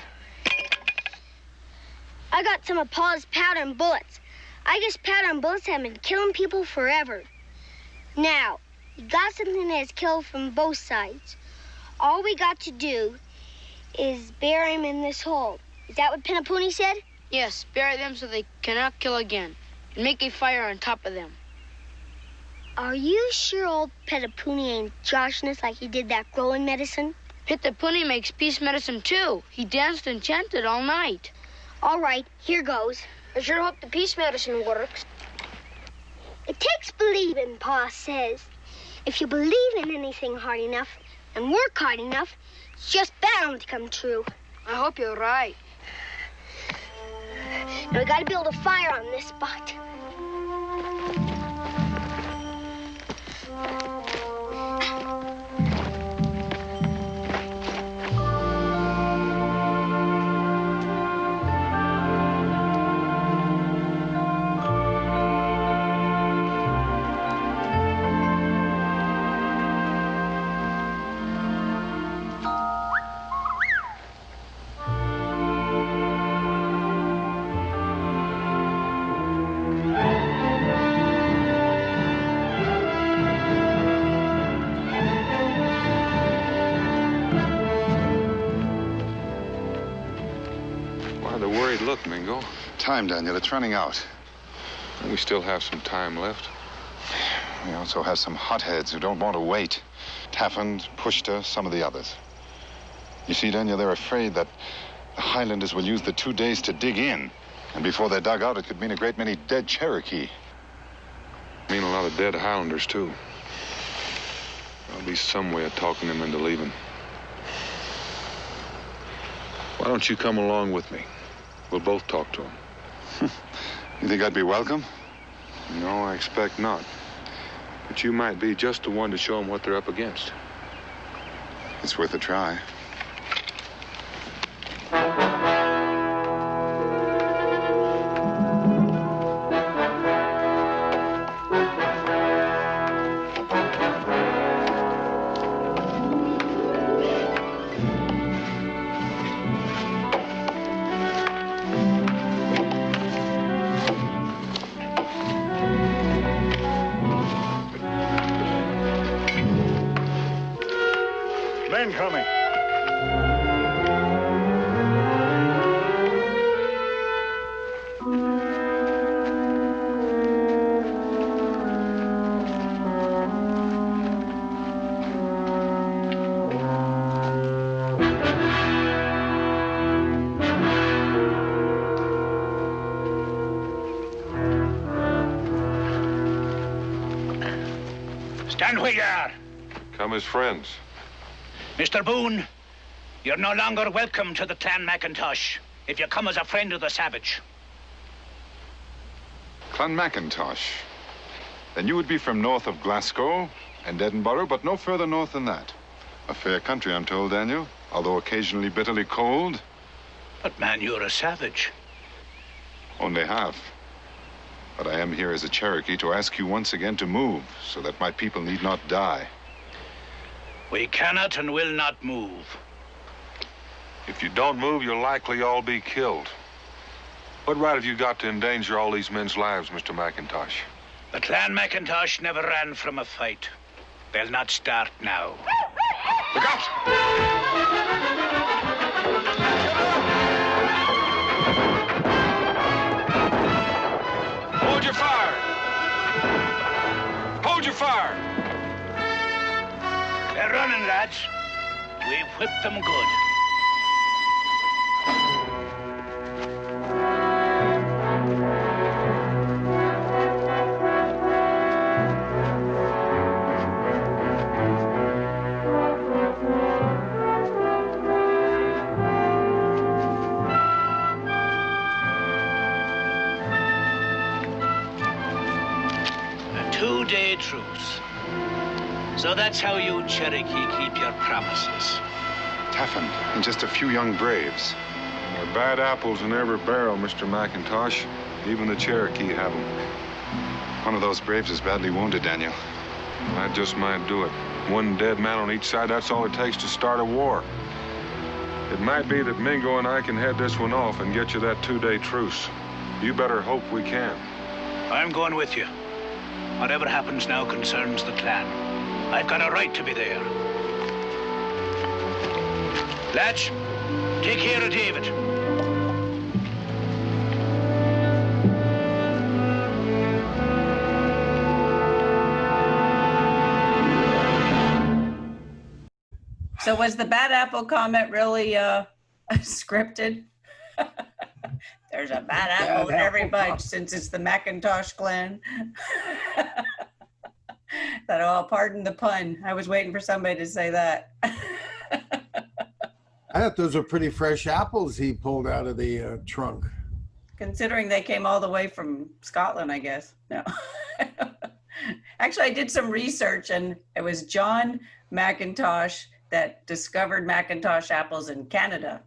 [SPEAKER 6] I got some of Pa's powder and bullets. I guess powder and bullets have been killing people forever. Now, you got something that has killed from both sides. All we got to do is bury him in this hole. Is that what Penapuni said?
[SPEAKER 9] Yes, bury them so they cannot kill again. And make a fire on top of them.
[SPEAKER 6] Are you sure old Penapuni ain't joshing us like he did that growing medicine?
[SPEAKER 9] Pitapuni makes peace medicine too. He danced and chanted all night.
[SPEAKER 6] All right, here goes.
[SPEAKER 9] I sure hope the peace medicine works.
[SPEAKER 6] It takes believing, Pa says. If you believe in anything hard enough, and work hard enough, it's just bound to come true.
[SPEAKER 9] I hope you're right.
[SPEAKER 6] Now we gotta build a fire on this spot.
[SPEAKER 8] Look, Mingo.
[SPEAKER 3] Time, Daniel. It's running out.
[SPEAKER 8] We still have some time left.
[SPEAKER 3] We also have some hotheads who don't want to wait. Taffand, Pushta, some of the others. You see, Daniel, they're afraid that the Highlanders will use the 2 days to dig in. And before they're dug out, it could mean a great many dead Cherokee.
[SPEAKER 8] Mean a lot of dead Highlanders, too. There'll be some way of talking them into leaving. Why don't you come along with me? We'll both talk to them.
[SPEAKER 3] You think I'd be welcome?
[SPEAKER 8] No, I expect not. But you might be just the one to show them what they're up against.
[SPEAKER 3] It's worth a try.
[SPEAKER 10] Men coming.
[SPEAKER 4] Stand where you are.
[SPEAKER 8] Come as friends.
[SPEAKER 4] Mr. Boone, you're no longer welcome to the Clan McIntosh if you come as a friend of the Savage.
[SPEAKER 3] Clan McIntosh. Then you would be from north of Glasgow and Edinburgh, but no further north than that. A fair country, I'm told, Daniel, although occasionally bitterly cold.
[SPEAKER 4] But man, you're a savage.
[SPEAKER 3] Only half. But I am here as a Cherokee to ask you once again to move, so that my people need not die.
[SPEAKER 4] We cannot and will not move.
[SPEAKER 8] If you don't move, you'll likely all be killed. What right have you got to endanger all these men's lives, Mr. McIntosh?
[SPEAKER 4] The Clan McIntosh never ran from a fight. They'll not start now.
[SPEAKER 8] Look out! Hold your fire! Hold your fire!
[SPEAKER 4] They're running, lads. We've whipped them good. A 2-day truce. So that's how you, Cherokee, keep your promises.
[SPEAKER 3] Taffin and just a few young braves.
[SPEAKER 8] There are bad apples in every barrel, Mr. McIntosh. Even the Cherokee have them.
[SPEAKER 3] One of those braves is badly wounded, Daniel.
[SPEAKER 8] That just might do it. One dead man on each side, that's all it takes to start a war. It might be that Mingo and I can head this one off and get you that 2-day truce. You better hope we can.
[SPEAKER 4] I'm going with you. Whatever happens now concerns the clan. I've got a right to be there. Lads, take care of David.
[SPEAKER 1] So was the bad apple comment really scripted? There's a bad apple in every bunch since it's the McIntosh clan. That, oh, pardon the pun. I was waiting for somebody to say that.
[SPEAKER 2] I thought those were pretty fresh apples he pulled out of the trunk.
[SPEAKER 1] Considering they came all the way from Scotland, I guess. No. Actually, I did some research, and it was John McIntosh that discovered McIntosh apples in Canada.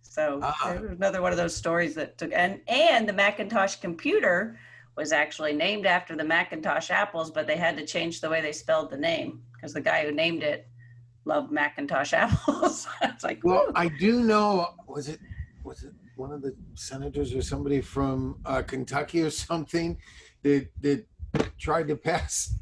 [SPEAKER 1] So it was another one of those stories that took, and the Macintosh computer was actually named after the Macintosh apples, but they had to change the way they spelled the name because the guy who named it loved Macintosh apples. It's like,
[SPEAKER 2] well,
[SPEAKER 1] ooh.
[SPEAKER 2] I do know, was it one of the senators or somebody from Kentucky or something that tried to pass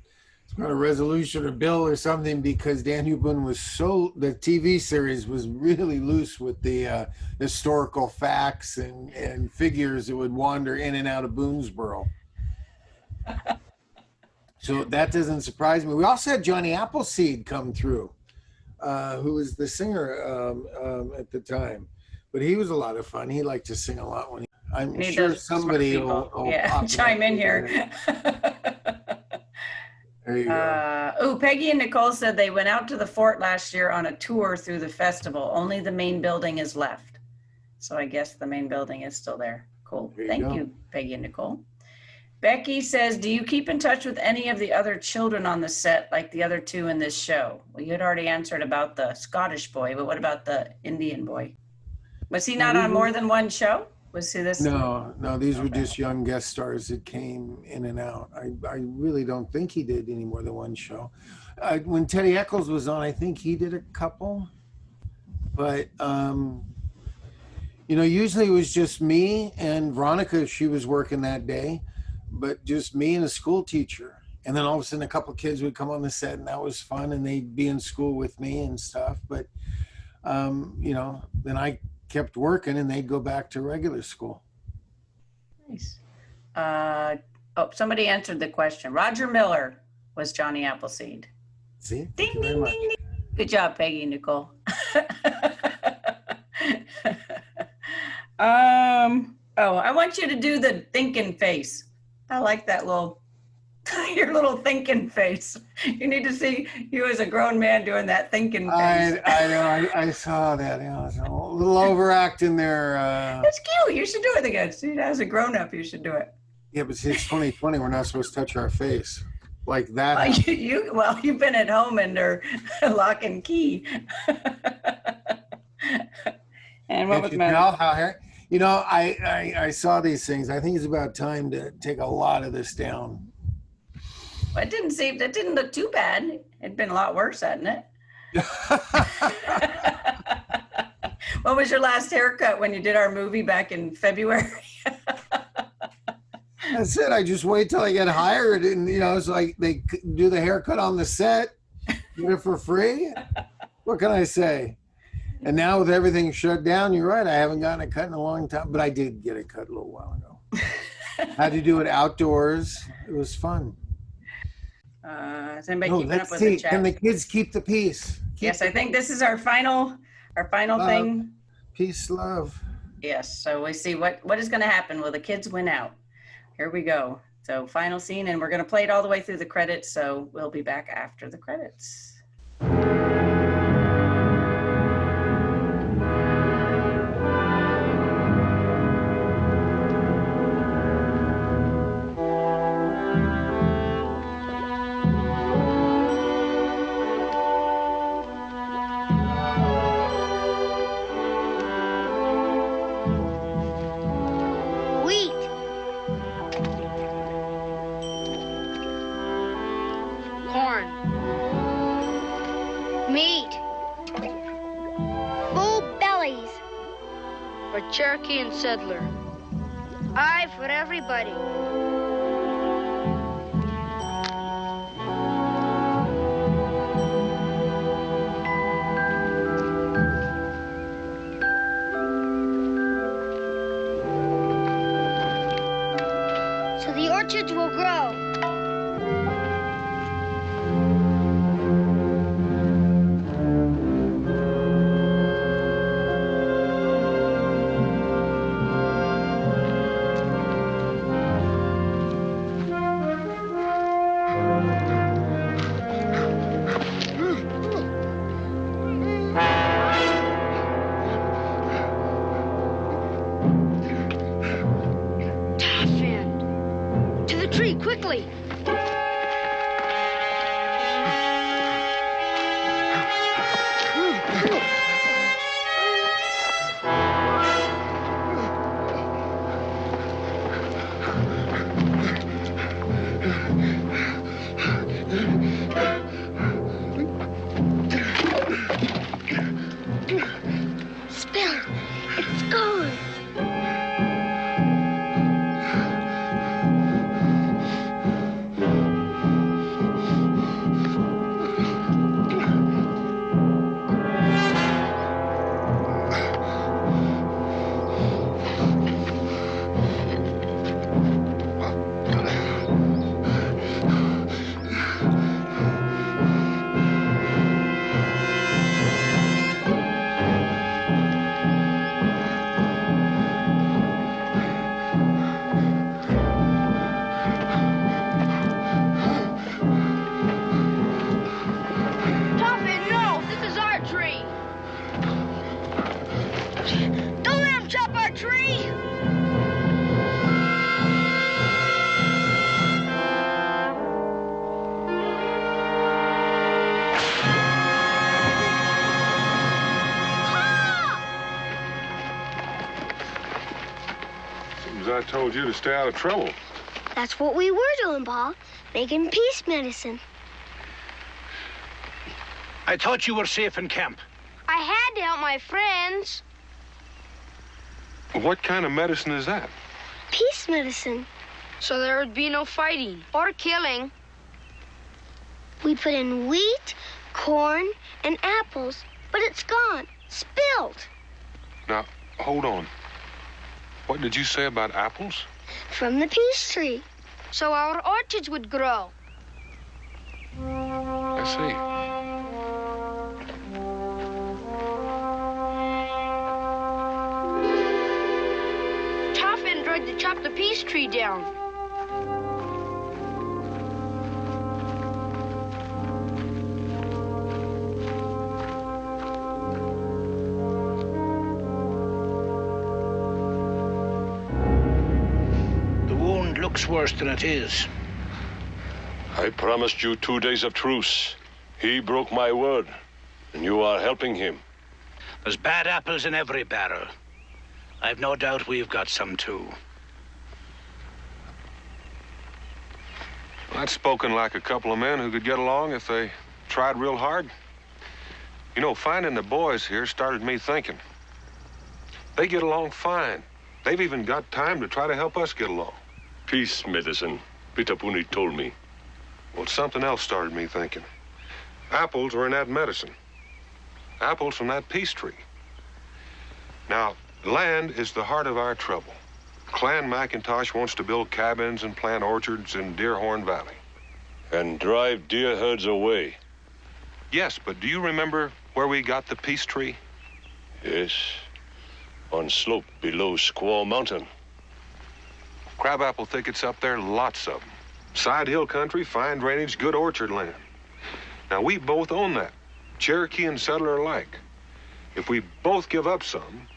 [SPEAKER 2] a resolution or bill or something because Daniel Boone was the TV series was really loose with the historical facts and figures that would wander in and out of Boonesboro. So that doesn't surprise me. We also had Johnny Appleseed come through, who was the singer at the time, but he was a lot of fun. He liked to sing a lot when I'm sure somebody will
[SPEAKER 1] chime in here.
[SPEAKER 2] There you go.
[SPEAKER 1] Oh, Peggy and Nicole said they went out to the fort last year on a tour through the festival. Only the main building is left. So I guess the main building is still there. Cool. Thank you, Peggy and Nicole. Becky says, do you keep in touch with any of the other children on the set, like the other two in this show? Well, you had already answered about the Scottish boy, but what about the Indian boy? Was he not on more than one show? Was he this?
[SPEAKER 2] No, these were just young guest stars that came in and out. I really don't think he did any more than one show. When Teddy Eccles was on, I think he did a couple. But, usually it was just me and Veronica, she was working that day, but just me and a school teacher. And then all of a sudden a couple of kids would come on the set and that was fun and they'd be in school with me and stuff. But, then I kept working and they'd go back to regular school.
[SPEAKER 1] Nice. Somebody answered the question. Roger Miller was Johnny Appleseed.
[SPEAKER 2] See?
[SPEAKER 1] Ding, ding, ding, ding. Good job, Peggy and Nicole. I want you to do the thinking face. I like that little Your little thinking face. You need to see you as a grown man doing that thinking face.
[SPEAKER 2] I know. I saw that. It's a little overacting there.
[SPEAKER 1] It's cute. You should do it again. See, as a grown up, you should do it.
[SPEAKER 2] Yeah, but since 2020, we're not supposed to touch our face like that.
[SPEAKER 1] You've been at home under lock and key. And what was my?
[SPEAKER 2] I saw these things. I think it's about time to take a lot of this down.
[SPEAKER 1] Well, it didn't look too bad. It'd been a lot worse, hadn't it? What was your last haircut when you did our movie back in February?
[SPEAKER 2] That's it. I just wait till I get hired, and it's like they do the haircut on the set, get it for free. What can I say? And now with everything shut down, you're right. I haven't gotten a cut in a long time, but I did get a cut a little while ago. Had to do it outdoors. It was fun.
[SPEAKER 1] Is anybody keeping up with the chat?
[SPEAKER 2] Can the kids keep the peace?
[SPEAKER 1] Yes, I think this is our final thing.
[SPEAKER 2] Peace, love.
[SPEAKER 1] Yes. So we see what is going to happen. Will the kids win out? Here we go. So final scene, and we're going to play it all the way through the credits. So we'll be back after the credits.
[SPEAKER 9] Cherokee and settler. Aye, for everybody.
[SPEAKER 6] So the orchards will grow.
[SPEAKER 9] Quickly!
[SPEAKER 6] Spill! It's gone!
[SPEAKER 8] I told you to stay out of trouble.
[SPEAKER 6] That's what we were doing, Pa. Making peace medicine.
[SPEAKER 4] I thought you were safe in camp.
[SPEAKER 9] I had to help my friends.
[SPEAKER 8] What kind of medicine is that?
[SPEAKER 6] Peace medicine.
[SPEAKER 9] So there would be no fighting or killing.
[SPEAKER 6] We put in wheat, corn, and apples, but it's gone. Spilled.
[SPEAKER 8] Now, hold on. What did you say about apples?
[SPEAKER 6] From the peace tree.
[SPEAKER 9] So our orchards would grow.
[SPEAKER 8] I see.
[SPEAKER 9] Tough and tried to chop the peace tree down.
[SPEAKER 4] looks worse than it is.
[SPEAKER 11] I promised you 2 days of truce. He broke my word, and you are helping him.
[SPEAKER 4] There's bad apples in every barrel. I've no doubt we've got some too.
[SPEAKER 8] That's spoken like a couple of men who could get along if they tried real hard. You know, finding the boys here started me thinking. They get along fine. They've even got time to try to help us get along.
[SPEAKER 11] Peace medicine, Peter BOONE told me.
[SPEAKER 8] Well, something else started me thinking. Apples were in that medicine. Apples from that peace tree. Now, land is the heart of our trouble. Clan McIntosh wants to build cabins and plant orchards in Deerhorn Valley.
[SPEAKER 11] And drive deer herds away.
[SPEAKER 8] Yes, but do you remember where we got the peace tree?
[SPEAKER 11] Yes. On slope below Squaw Mountain.
[SPEAKER 8] Crabapple thickets up there, lots of them. Side hill country, fine drainage, good orchard land. Now, we both own that, Cherokee and settler alike. If we both give up some,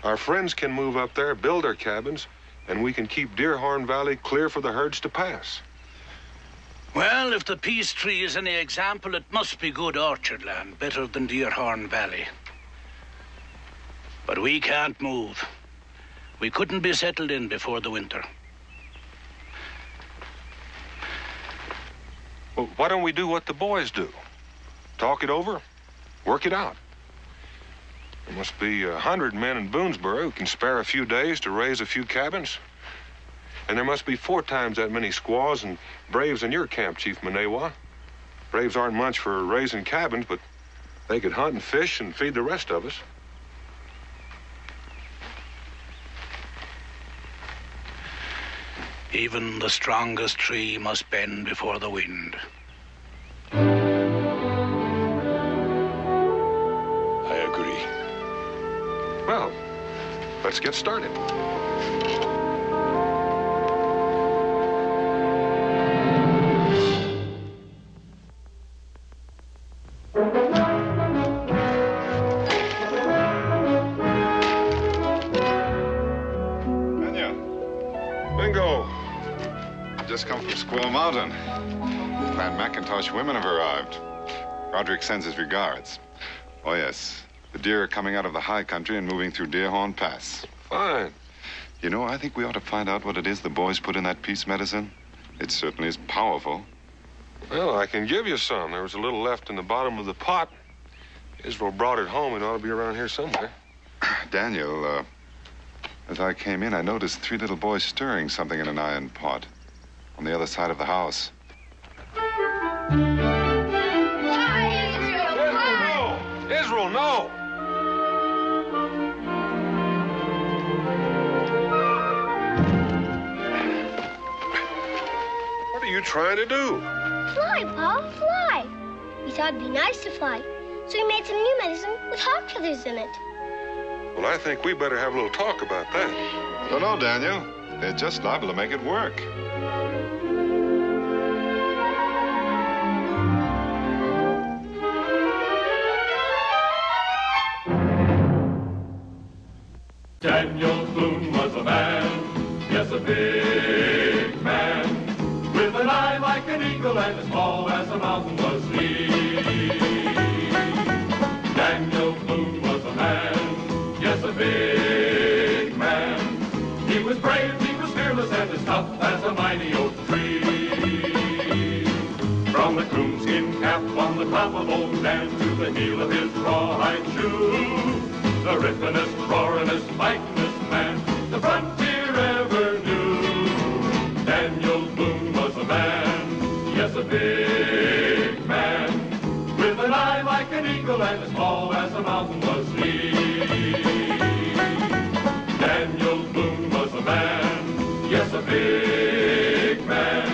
[SPEAKER 8] our friends can move up there, build their cabins, and we can keep Deerhorn Valley clear for the herds to pass.
[SPEAKER 4] Well, if the peace tree is any example, it must be good orchard land, better than Deerhorn Valley. But we can't move. We couldn't be settled in before the winter.
[SPEAKER 8] Well, why don't we do what the boys do? Talk it over, work it out. There must be 100 men in Boonesboro who can spare a few days to raise a few cabins. And there must be 4 times that many squaws and braves in your camp, Chief Manewa. Braves aren't much for raising cabins, but they could hunt and fish and feed the rest of us.
[SPEAKER 4] Even the strongest tree must bend before the wind.
[SPEAKER 11] I agree.
[SPEAKER 8] Well, let's get started. Bingo.
[SPEAKER 3] Just come from Squaw Mountain. Clan McIntosh women have arrived. Roderick sends his regards. Oh, yes. The deer are coming out of the high country and moving through Deerhorn Pass.
[SPEAKER 8] Fine.
[SPEAKER 3] You know, I think we ought to find out what it is the boys put in that peace medicine. It certainly is powerful.
[SPEAKER 8] Well, I can give you some. There was a little left in the bottom of the pot. Israel brought it home. It ought to be around here somewhere.
[SPEAKER 3] Daniel, as I came in, I noticed 3 little boys stirring something in an iron pot on the other side of the house.
[SPEAKER 8] Israel, no! What are you trying to do?
[SPEAKER 6] Fly, Pa, fly. We thought it'd be nice to fly, so we made some new medicine with hawk feathers in it.
[SPEAKER 8] Well, I think we better have a little talk about that.
[SPEAKER 3] Don't know, Daniel. They're just liable to make it work.
[SPEAKER 5] Daniel Boone was a man, yes, a big man, with an eye like an eagle and as tall as a mountain was he. Daniel Boone was a man, yes, a big man. He was brave, he was fearless, and as tough as a mighty oak tree. From the coonskin cap on the top of old Dan to the heel of his rawhide shoe, the ripplingest, roaringest, fightingest man the frontier ever knew. Daniel Boone was a man, yes, a big man, with an eye like an eagle and as tall as a mountain was he. Daniel Boone was a man, yes, a big man.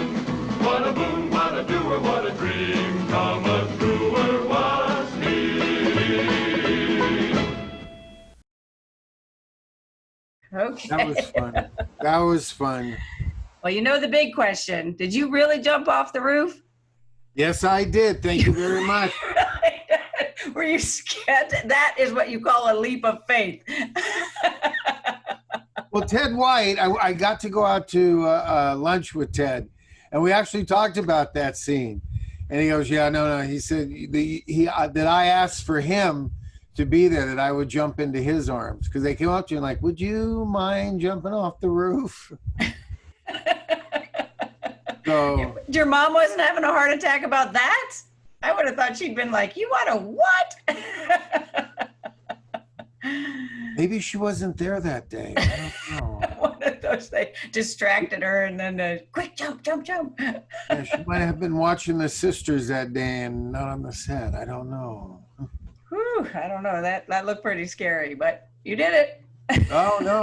[SPEAKER 5] What a boon, what a doer, what a dream come a truer was he.
[SPEAKER 1] Okay.
[SPEAKER 2] That was fun. That was fun.
[SPEAKER 1] Well, you know the big question. Did you really jump off the roof?
[SPEAKER 2] Yes, I did. Thank you very much.
[SPEAKER 1] Were you scared? That is what you call a leap of faith.
[SPEAKER 2] Well, Ted White, I got to go out to lunch with Ted, and we actually talked about that scene. And he goes, "Yeah, no." He said that I asked for him to be there, that I would jump into his arms, because they came up to you and like, "Would you mind jumping off the roof?" So
[SPEAKER 1] your mom wasn't having a heart attack about that? I would have thought she'd been like, "You want to what?"
[SPEAKER 2] maybe she wasn't there that day. I don't know.
[SPEAKER 1] One of those, they distracted her, and then quick, jump.
[SPEAKER 2] Yeah, she might have been watching The Sisters that day and not on the set. I don't know.
[SPEAKER 1] Whew, I don't know. That looked pretty scary, but you did it.
[SPEAKER 2] Oh, no.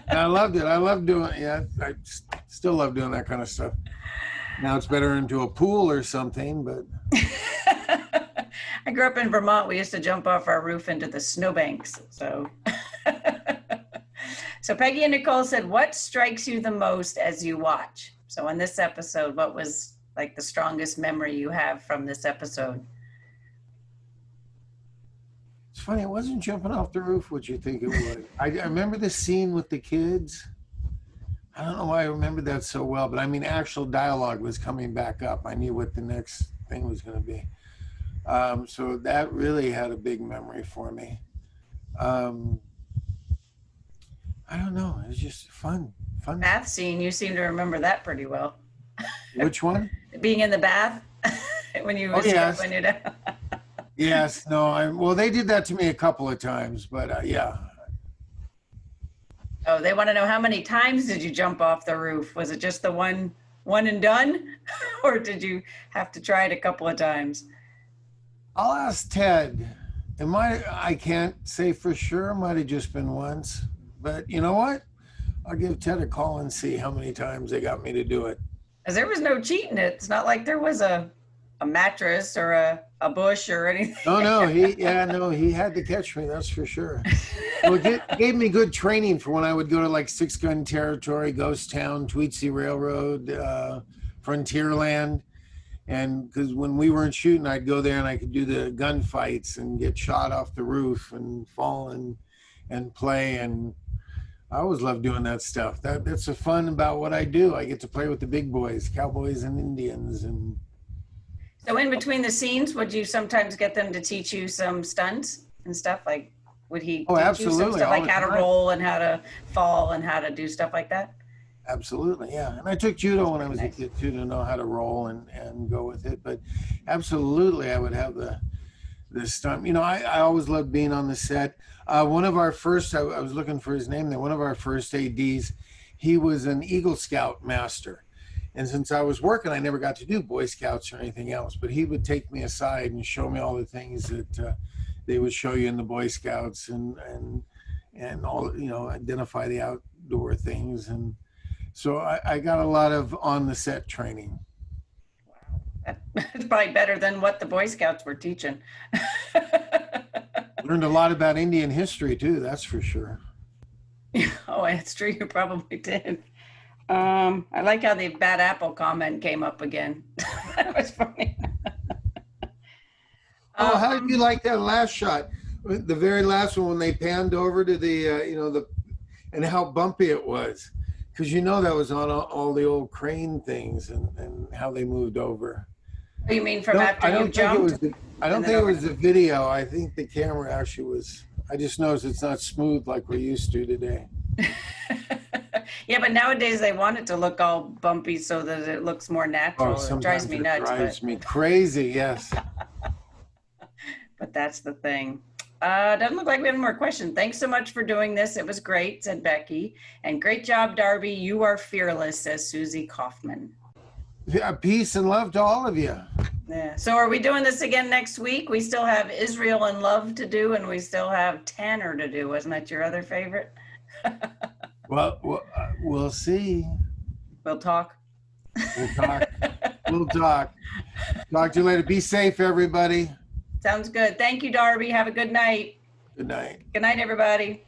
[SPEAKER 2] I loved it. I love doing it. Yeah, I still love doing that kind of stuff. Now it's better into a pool or something, but.
[SPEAKER 1] I grew up in Vermont. We used to jump off our roof into the snowbanks. So, so Peggy and Nicole said, "What strikes you the most as you watch?" So in this episode, what was like the strongest memory you have from this episode?
[SPEAKER 2] It's funny, it wasn't jumping off the roof what you think it was. I remember the scene with the kids. I don't know why I remember that so well, but I mean, actual dialogue was coming back up. I knew what the next thing was going to be. So that really had a big memory for me. I don't know. It was just fun.
[SPEAKER 1] Bath scene, you seem to remember that pretty well.
[SPEAKER 2] Which one?
[SPEAKER 1] Being in the bath when you
[SPEAKER 2] yes.
[SPEAKER 1] when you're down.
[SPEAKER 2] Yes, no, well, they did that to me a couple of times, but yeah.
[SPEAKER 1] Oh, they want to know, how many times did you jump off the roof? Was it just the one and done? Or did you have to try it a couple of times?
[SPEAKER 2] I'll ask Ted. I can't say for sure. It might have just been once. But you know what? I'll give Ted a call and see how many times they got me to do it.
[SPEAKER 1] Because there was no cheating it. It's not like there was a mattress or a bush or anything.
[SPEAKER 2] No, he had to catch me, that's for sure. Well, it gave me good training for when I would go to like Six Gun Territory, Ghost Town, Tweetsie Railroad, Frontierland. And because when we weren't shooting, I'd go there and I could do the gunfights and get shot off the roof and fall and play. And I always loved doing that stuff. That's the fun about what I do. I get to play with the big boys, cowboys and Indians. And
[SPEAKER 1] so in between the scenes, would you sometimes get them to teach you some stunts and stuff? Like, would he teach
[SPEAKER 2] absolutely.
[SPEAKER 1] you some stuff, like how to roll and how to fall and how to do stuff like that?
[SPEAKER 2] Absolutely, yeah. And I took judo when I was a kid too, to know how to roll and go with it. But absolutely, I would have the stunt. You know, I always loved being on the set. One of our first, I was looking for his name there, one of our first ADs, he was an Eagle Scout master. And since I was working, I never got to do Boy Scouts or anything else. But he would take me aside and show me all the things that they would show you in the Boy Scouts and all, you know, identify the outdoor things. And so I got a lot of on the set training.
[SPEAKER 1] It's probably better than what the Boy Scouts were teaching.
[SPEAKER 2] Learned a lot about Indian history too, that's for sure.
[SPEAKER 1] Oh, it's true, you probably did. I like how the bad apple comment came up again. That was funny.
[SPEAKER 2] Oh, how did you like that last shot? The very last one when they panned over to the, and how bumpy it was. Because you know that was on all the old crane things and how they moved over.
[SPEAKER 1] Oh, you mean from after you jumped?
[SPEAKER 2] I don't think it was the video. I think the camera actually was. I just noticed it's not smooth like we're used to today.
[SPEAKER 1] Yeah, but nowadays they want it to look all bumpy so that it looks more natural. It drives me nuts.
[SPEAKER 2] It drives me crazy, yes.
[SPEAKER 1] But that's the thing. Doesn't look like we have more questions. Thanks so much for doing this. It was great, said Becky. And great job, Darby. You are fearless, says Susie Kaufman.
[SPEAKER 2] Yeah, peace and love to all of you.
[SPEAKER 1] Yeah. So are we doing this again next week? We still have Israel and Love to do, and we still have Tanner to do. Wasn't that your other favorite?
[SPEAKER 2] Well, we'll see.
[SPEAKER 1] We'll talk.
[SPEAKER 2] We'll talk. We'll talk. Talk to you later. Be safe, everybody.
[SPEAKER 1] Sounds good. Thank you, Darby. Have a good night.
[SPEAKER 2] Good night.
[SPEAKER 1] Good night, everybody.